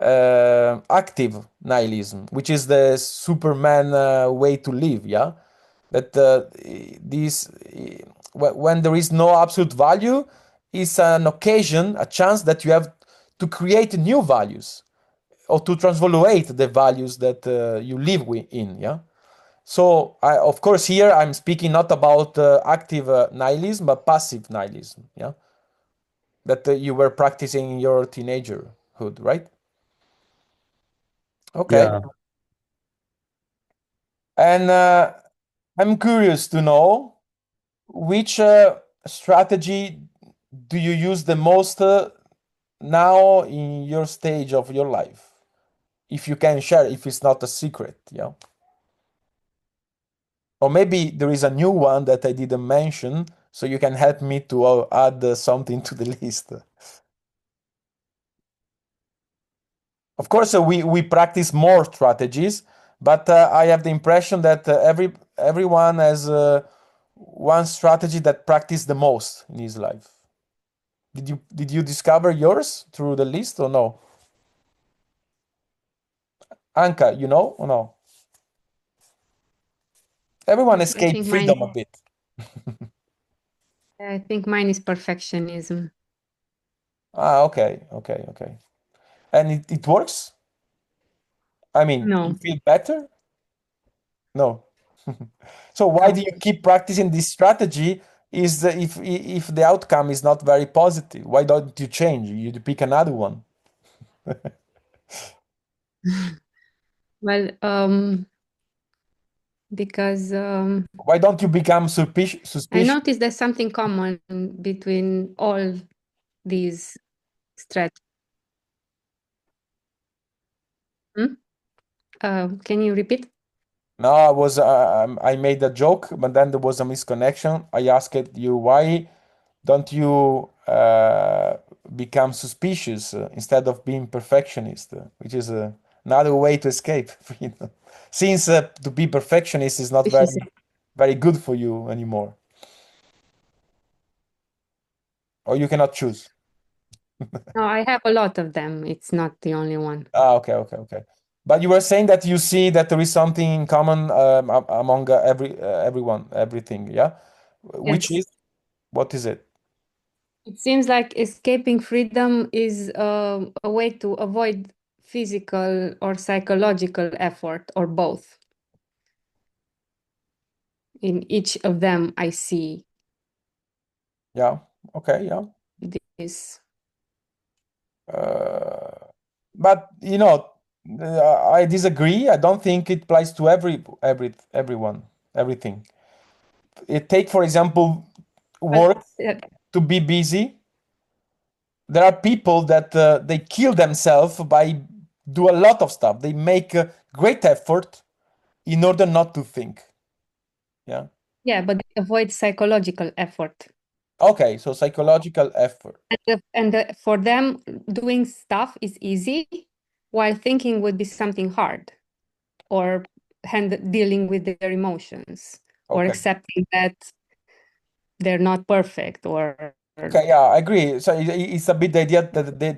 active nihilism, which is the Superman way to live, yeah. That this when there is no absolute value, is an occasion, a chance that you have to create new values or to transvaluate the values that you live in, yeah. So of course here I'm speaking not about active nihilism but passive nihilism, yeah, that you were practicing in your teenagerhood, right? Okay. Yeah. And I'm curious to know which strategy do you use the most now in your stage of your life, if you can share, if it's not a secret, yeah. Or maybe there is a new one that I didn't mention, so you can help me to add something to the list. Of course, we practice more strategies, but I have the impression that everyone has one strategy that practice the most in his life. Did you discover yours through the list or no? Anka, you know or no? Everyone I escaped think freedom mine, a bit. I think mine is perfectionism. Okay. And it works? I mean, you No, feel better? No. So why do no. you keep practicing this strategy? Is if the outcome is not very positive, why don't you change? You pick another one. Well, because Why don't you become I suspicious? noticed there's something common between all these strategies. Can you repeat? No, I made a joke, but then there was a misconnection. I asked you why don't you become suspicious instead of being perfectionist, which is another way to escape freedom. Since to be perfectionist is not Which is very good for you anymore, or you cannot choose. no, I have a lot of them. It's not the only one. Okay. But you were saying that you see that there is something in common among everyone, everything, yeah? Which Yes. is What is it? It seems like escaping freedom is a way to avoid physical or psychological effort, or both. In each of them, I see Yeah. Okay. Yeah. this. But I disagree. I don't think it applies to everyone, everything. Take, for example, work Uh, to be busy. There are people that they kill themselves by do a lot of stuff. They make a great effort in order not to think. Yeah. Yeah, but they avoid psychological effort. Okay, so psychological effort. For them, doing stuff is easy, while thinking would be something hard, or dealing with their emotions, or Okay. accepting that they're not perfect, or Okay, yeah, I agree. So it's a bit the idea that they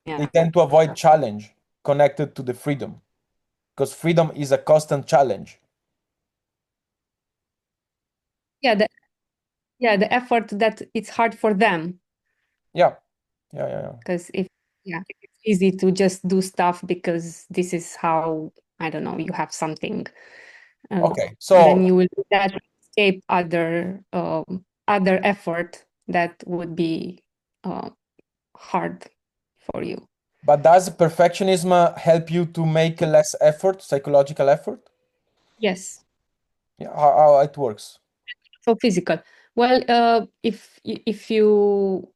yeah. tend to avoid challenge connected to the freedom, because freedom is a constant challenge. Yeah, the effort that it's hard for them, Yeah, yeah. because it's easy to just do stuff because this is how, I don't know, you have something. Okay, Then so you will do that to escape other effort that would be hard for you. but does perfectionism help you to make less effort, psychological effort? Yes. Yeah, how it works? So physical. Well, if you,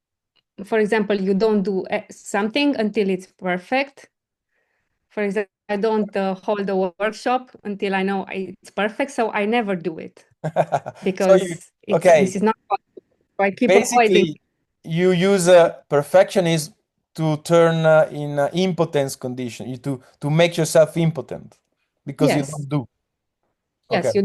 for example, you don't do something until it's perfect. For example, I don't hold a workshop until I know it's perfect, so I never do it So because this is not possible. So I keep avoiding. basically you use perfectionism to turn in impotence condition, to make yourself impotent because you Yes. don't do. Yes, Okay.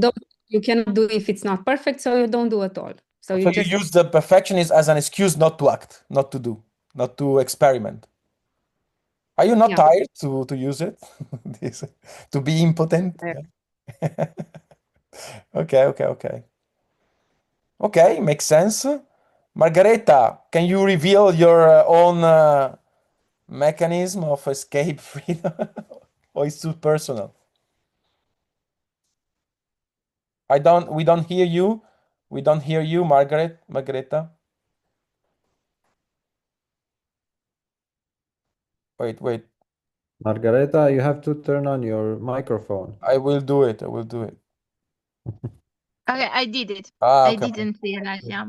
you cannot do if it's not perfect, so you don't do at all. So So you you just use the perfectionist as an excuse not to act, not to do, not to experiment. Are you not Yeah. tired to use it? This, to be impotent? Yeah. Yeah. Okay. Okay, makes sense. Margareta, can you reveal your own mechanism of escape freedom? Or it's too personal? We don't hear you. We don't hear you, Margareta. Wait. Margareta, you have to turn on your microphone. I will do it. Okay, I did it. Ah, I okay. didn't realize, yeah.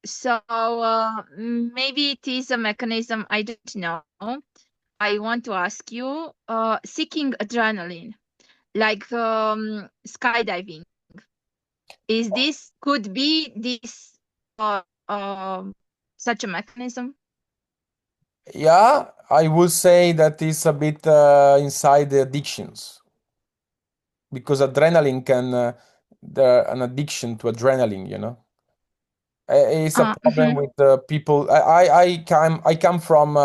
So maybe it is a mechanism, I don't know. I want to ask you, seeking adrenaline, like skydiving, could be this such a mechanism? Yeah, I would say that is a bit inside the addictions because adrenaline can there an addiction to adrenaline. It's a problem with people. I come from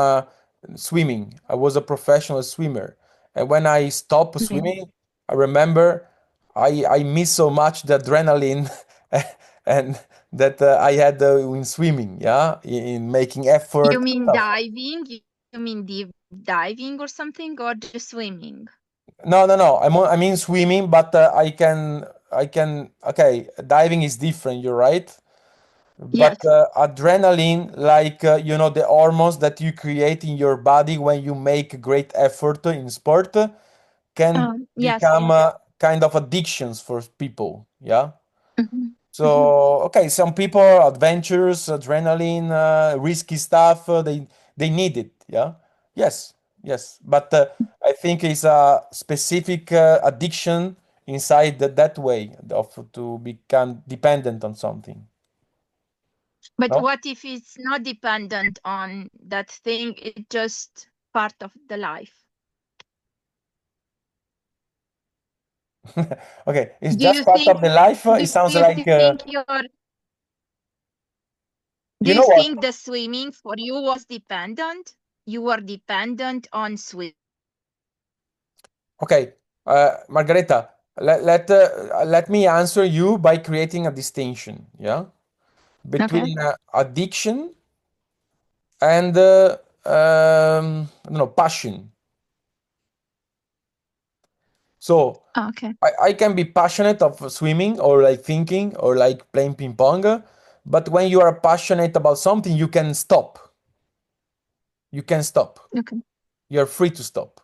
swimming. I was a professional swimmer, and when I stopped swimming, I remember I miss so much the adrenaline and that I had in swimming. Yeah, in making effort. You mean Stuff. diving? You mean deep diving or something, or just swimming? No. I mean swimming, but I can. Okay, diving is different. You're right. Yes. But adrenaline, like the hormones that you create in your body when you make great effort in sport, can Yes. become kind of addictions for people. Yeah. Mhm. So okay, some people are adventurous, adrenaline, risky stuff. They need it. Yeah. Yes. But I think it's a specific addiction inside that way of to become dependent on something. But No? what if it's not dependent on that thing? It's just part of the life. Okay, it's Do just you part think? of the life. Do It sounds you like think you're? Do you you know what? think the swimming for you was dependent? You were dependent on swimming. Okay, Margareta, let me answer you by creating a distinction. Yeah. between addiction and I don't know, passion. So Okay. I can be passionate of swimming or like thinking or like playing ping pong, but when you are passionate about something, you can stop. You can stop. Okay. You're free to stop.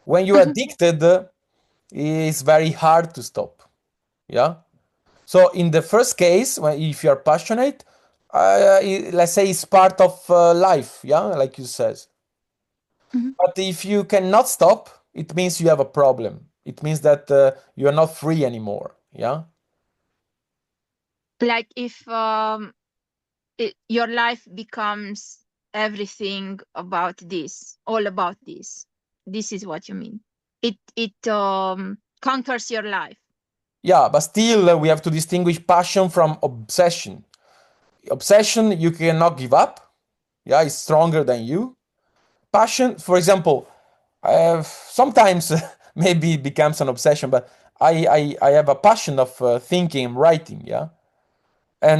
When you're addicted, it's very hard to stop. Yeah. So in the first case, if you're passionate, let's say it's part of life. Yeah, like you says. Mhm. But if you cannot stop, it means you have a problem. It means that you are not free anymore. Yeah. Like if your life becomes everything about this, all about this. This is what you mean. It conquers your life. Yeah, but still we have to distinguish passion from obsession. Obsession, you cannot give up. Yeah, it's stronger than you. Passion, for example, sometimes maybe it becomes an obsession, but I have a passion of thinking and writing. Yeah,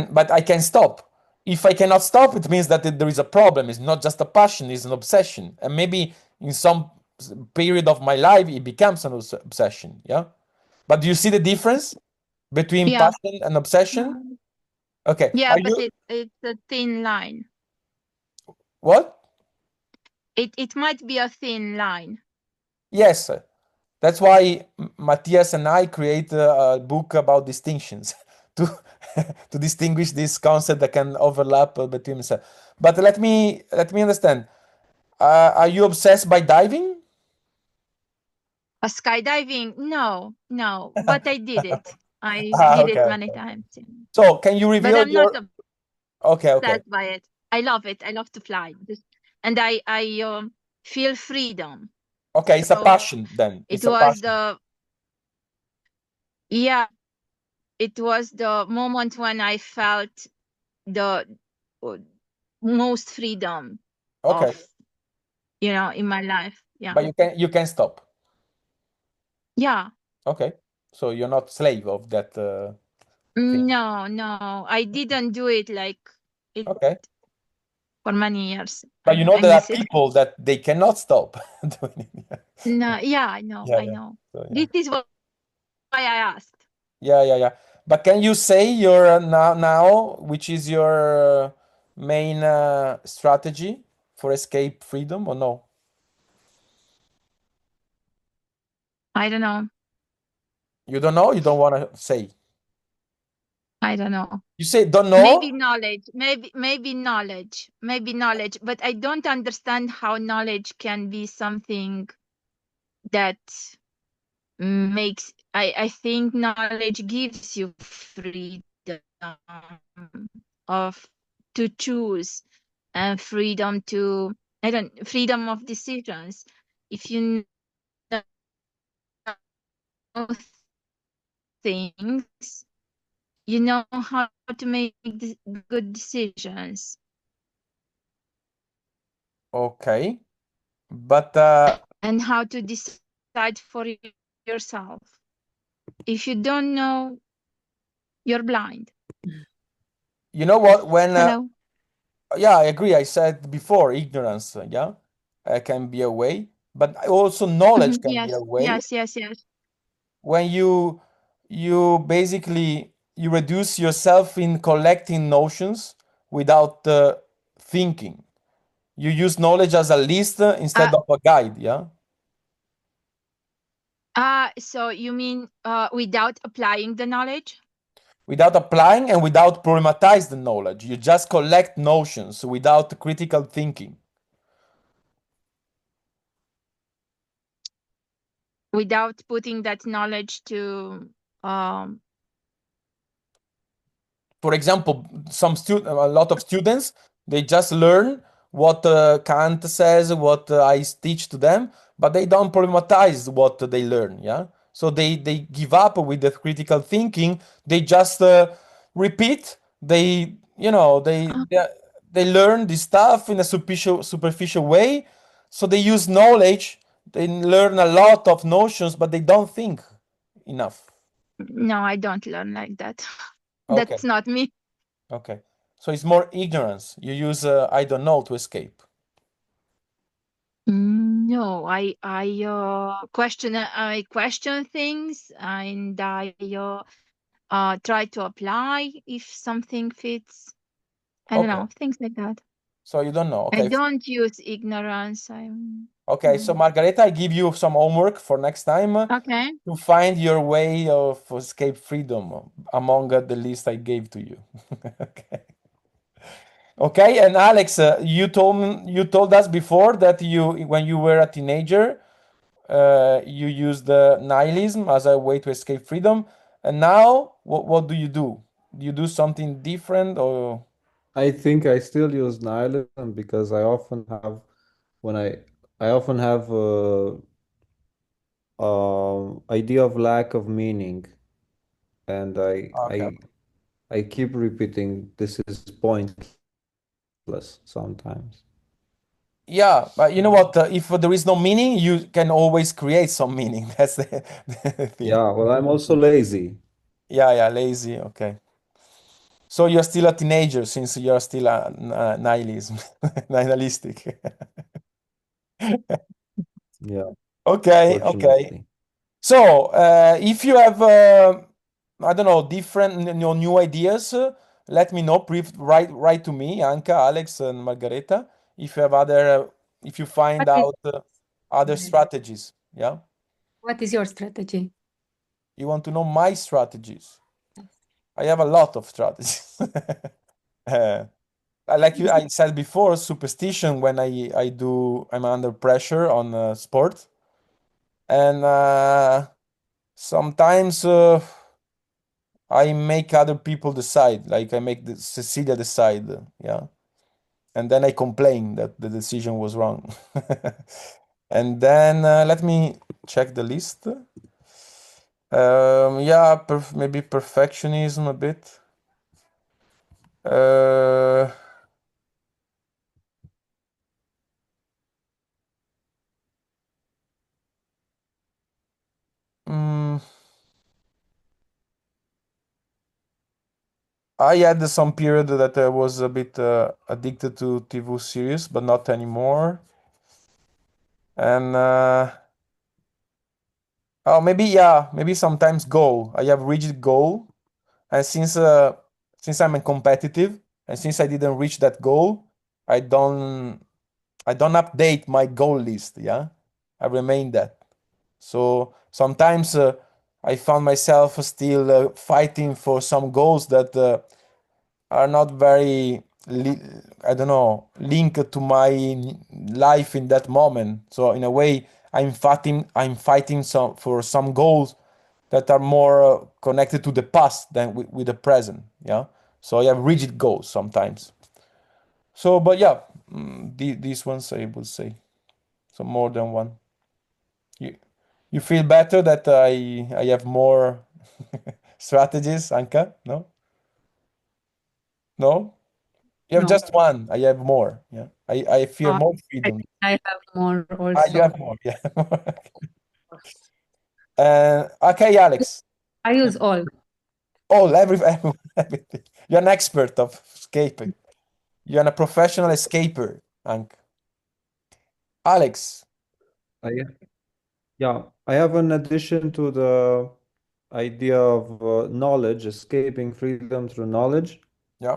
but I can stop. If I cannot stop, it means that there is a problem. It's not just a passion; it's an obsession, and maybe in some period of my life it becomes an obsession. Yeah, but do you see the difference between Yeah. passion and obsession? Okay. Yeah, Are but you it's a thin line. what? It might be a thin line. Yes. That's why Matthias and I create a book about distinctions to to distinguish this concept that can overlap between themselves. But let me understand. Are you obsessed by diving? A skydiving? No, but I did it. I did it Okay. many times. Yeah. So can you But reveal I'm not your? Okay. obsessed by it. I love it. I love to fly. And I feel freedom. Okay, it's a So passion then. it It's a was passion. it was the moment when I felt the most freedom Okay. of in my life. Yeah. But you can stop. Yeah. Okay. So you're not slave of that thing. No. I didn't do it like it Okay. for many years. But you know I there are miss it. people that they cannot stop doing it. No, yeah, I know. Yeah, I yeah. know. So, yeah. This is why I asked. Yeah. But can you say your now which is your main strategy for escape freedom or no? I don't know. You don't know? You don't want to say? I don't know. You say don't know? Maybe knowledge. Maybe knowledge. Maybe knowledge. But I don't understand how knowledge can be something that makes. I think knowledge gives you freedom of to choose and freedom to freedom of decisions. If you know things, you know how to make good decisions. Okay. But And how to decide for yourself. If you don't know, you're blind. you know what? When Hello? yeah, I agree. I said before, ignorance, yeah, can be a way, but also knowledge can be a way. Yes. When you basically you reduce yourself in collecting notions without thinking. You use knowledge as a list instead of a guide, yeah? So you mean without applying the knowledge? Without applying and without problematize the knowledge. You just collect notions without critical thinking. Without putting that knowledge to For example, a lot of students, they just learn what Kant says, what I teach to them, but they don't problematize what they learn. Yeah, so they give up with the critical thinking. They just repeat. They learn this stuff in a superficial way. So they use knowledge. They learn a lot of notions, but they don't think enough. no, I don't learn like that. Okay. That's not me. Okay. So it's more ignorance. You use I don't know to escape. No, I question things, and I try to apply if something fits. I don't Okay. know, things like that. So you don't know. I Okay. don't use ignorance. Okay. So Margareta, I give you some homework for next time Okay. to find your way of escape freedom among the list I gave to you. Okay. Okay. And Alex, you told us before that when you were a teenager, you used nihilism as a way to escape freedom. And now, what do you do? Do you do something different or? I think I still use nihilism because when I often have idea of lack of meaning, and Okay. I keep repeating this is pointless sometimes. Yeah, but you know what? If there is no meaning, you can always create some meaning. That's the thing. Yeah, well, I'm also lazy. Yeah, lazy. Okay. So you're still a teenager since you're still a nihilism, nihilistic. Yeah, Okay. fortunately. So if you have, I don't know, different new ideas, let me know. Write to me, Anka, Alex, and Margareta. If you have if you find What is out other strategies. Yeah. what is your strategy? You want to know my strategies? I have a lot of strategies. Like I said before, superstition when I'm under pressure on sport, and sometimes I make other people decide. Like I make Cecilia decide, yeah, and then I complain that the decision was wrong. And then let me check the list. Yeah, maybe perfectionism a bit. Uh, mm, I had some period that I was a bit addicted to TV series, but not anymore. And oh, maybe sometimes goal. I have rigid goal, and since I'm competitive, and since I didn't reach that goal, I don't I don't update my goal list. Yeah, I remain that. So sometimes I found myself still fighting for some goals that are not very, I don't know, linked to my life in that moment. So in a way, I'm fighting for some goals that are more connected to the past than with the present. Yeah. So I have rigid goals sometimes. So, but yeah, these ones I would say. So more than one. You you feel better that I have more strategies, Anka? No? No? You have No, just one. I have more. Yeah. I feel uh, more I freedom. think I have more You also. have more. Yeah. Okay, Alex. I use all. Oh, everything. You're an expert of escaping. You're a professional escaper, Anka. Alex. I, yeah, I have an addition to the idea of knowledge, escaping freedom through knowledge. Yeah.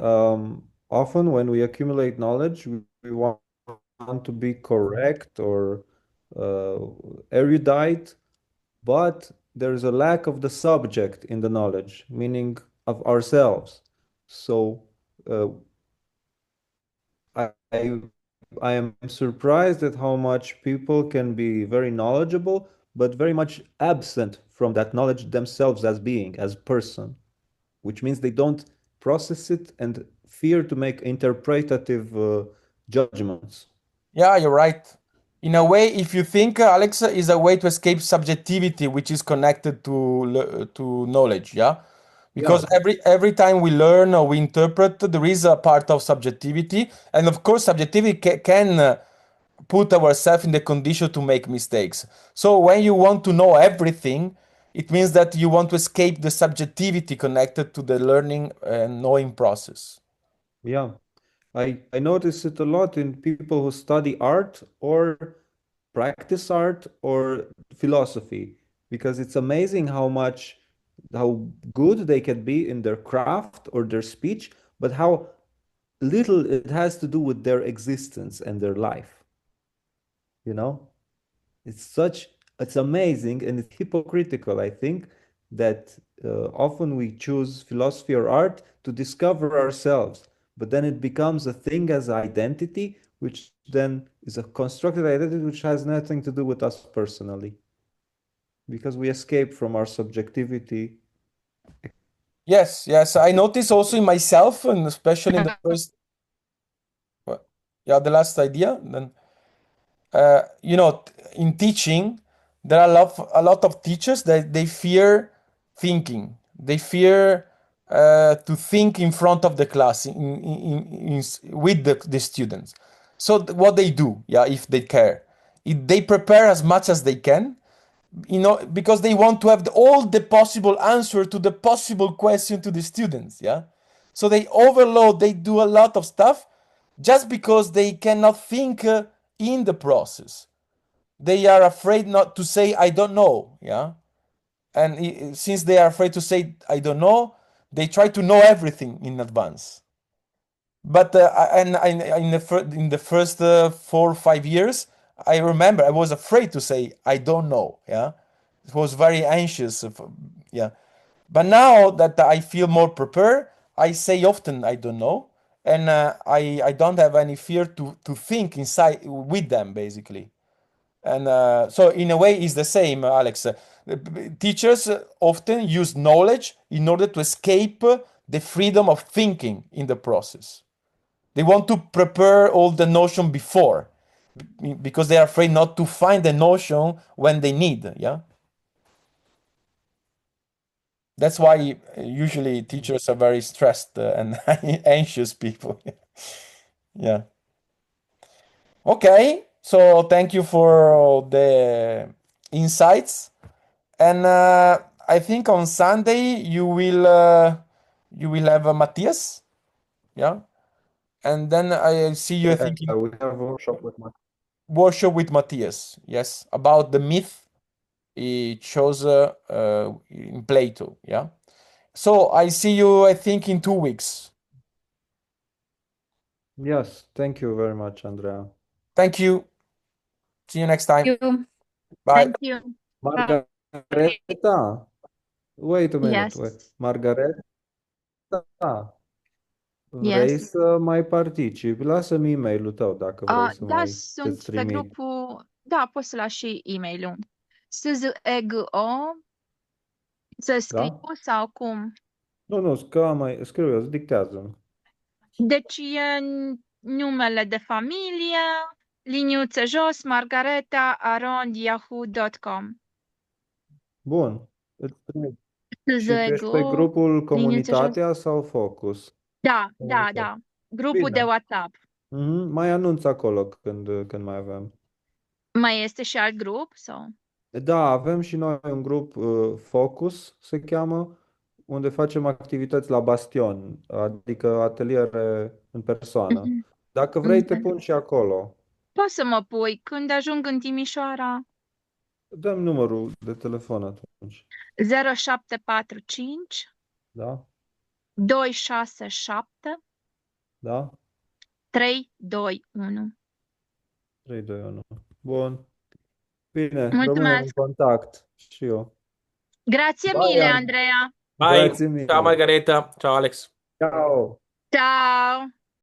Often when we accumulate knowledge, we want to be correct or uh, erudite, but there's a lack of the subject in the knowledge, meaning of ourselves. So uh, I I am surprised at how much people can be very knowledgeable, but very much absent from that knowledge themselves as being, as person, which means they don't process it and fear to make interpretative judgments. Yeah, you're right. In a way, if you think Alexa is a way to escape subjectivity, which is connected to knowledge, yeah, because Yeah, every time we learn or we interpret, there is a part of subjectivity, and of course, subjectivity can put ourselves in the condition to make mistakes. So when you want to know everything, it means that you want to escape the subjectivity connected to the learning and knowing process. Yeah. I notice it a lot in people who study art or practice art or philosophy, because it's amazing how good they can be in their craft or their speech, but how little it has to do with their existence and their life, you know? It's amazing and it's hypocritical, I think, that often we choose philosophy or art to discover ourselves, but then it becomes a thing as identity, which then is a constructed identity which has nothing to do with us personally, because we escape from our subjectivity. Yes, yes. I notice also in myself, and especially in the first, yeah, the last idea. Then, in teaching, there are a lot of teachers that they fear thinking. They fear to think in front of the class with the students. So what they do, yeah, if they care, they prepare as much as they can, because they want to have all the possible answer to the possible question to the students, yeah. So they overload, they do a lot of stuff just because they cannot think in the process. They are afraid not to say I don't know, yeah. And since they are afraid to say I don't know, they try to know everything in advance. But in the first 4 or 5 years, I remember I was afraid to say I don't know. Yeah, it was very anxious. Yeah, but now that I feel more prepared, I say often I don't know, and I don't have any fear to think inside with them basically. And so in a way, it's the same, Alex. Teachers often use knowledge in order to escape the freedom of thinking in the process. They want to prepare all the notion before, because they are afraid not to find the notion when they need. Yeah, that's why usually teachers are very stressed and anxious people. Yeah. Okay. So thank you for the insights, and I think on Sunday you will have Matthias. Yeah, and then I see you. I Yeah, think in we have a workshop with my workshop with Matthias. Yes, about the myth he chose in Plato. Yeah. So I see you, I think, in 2 weeks. Yes, thank you very much, Andrea. Thank you. See you next time. You. Bye. Thank you. Bye. Margareta, wait a minute, wait. Yes. Margareta, vrei Yes. să mai participi? Lasă-mi e-mail-ul tău dacă vrei să Da, mai sunt te-ți pe trimit. grupul. Da, poți să lași și e-mail-ul. SZEGO, să scriu Da? sau cum? Nu, scriu eu, îți dictează. Deci e numele de familie, liniuță jos, margareta@yahoo.com. Bun, îți trimit. Și tu ești pe SZEGO, grupul liniuță jos. Comunitatea sau Focus? Da. Grupul de Bine. WhatsApp. Mai anunț acolo când mai avem. Mai este și alt grup sau? Da, avem și noi un grup Focus, se cheamă, unde facem activități la bastion, adică ateliere în persoană. Dacă vrei, te pun și acolo. Poți să mă pui când ajung în Timișoara. Dăm numărul de telefon atunci. 0745 Da? 267 Da? 321. 3, 2, 1. Bun. Bine, rămânem în Mulțumesc! contact. Și eu. Grazie Bye, mille, An- Andrea! Bye. Grazie mille. Ciao Margareta. Ciao Alex. Ciao. Ciao!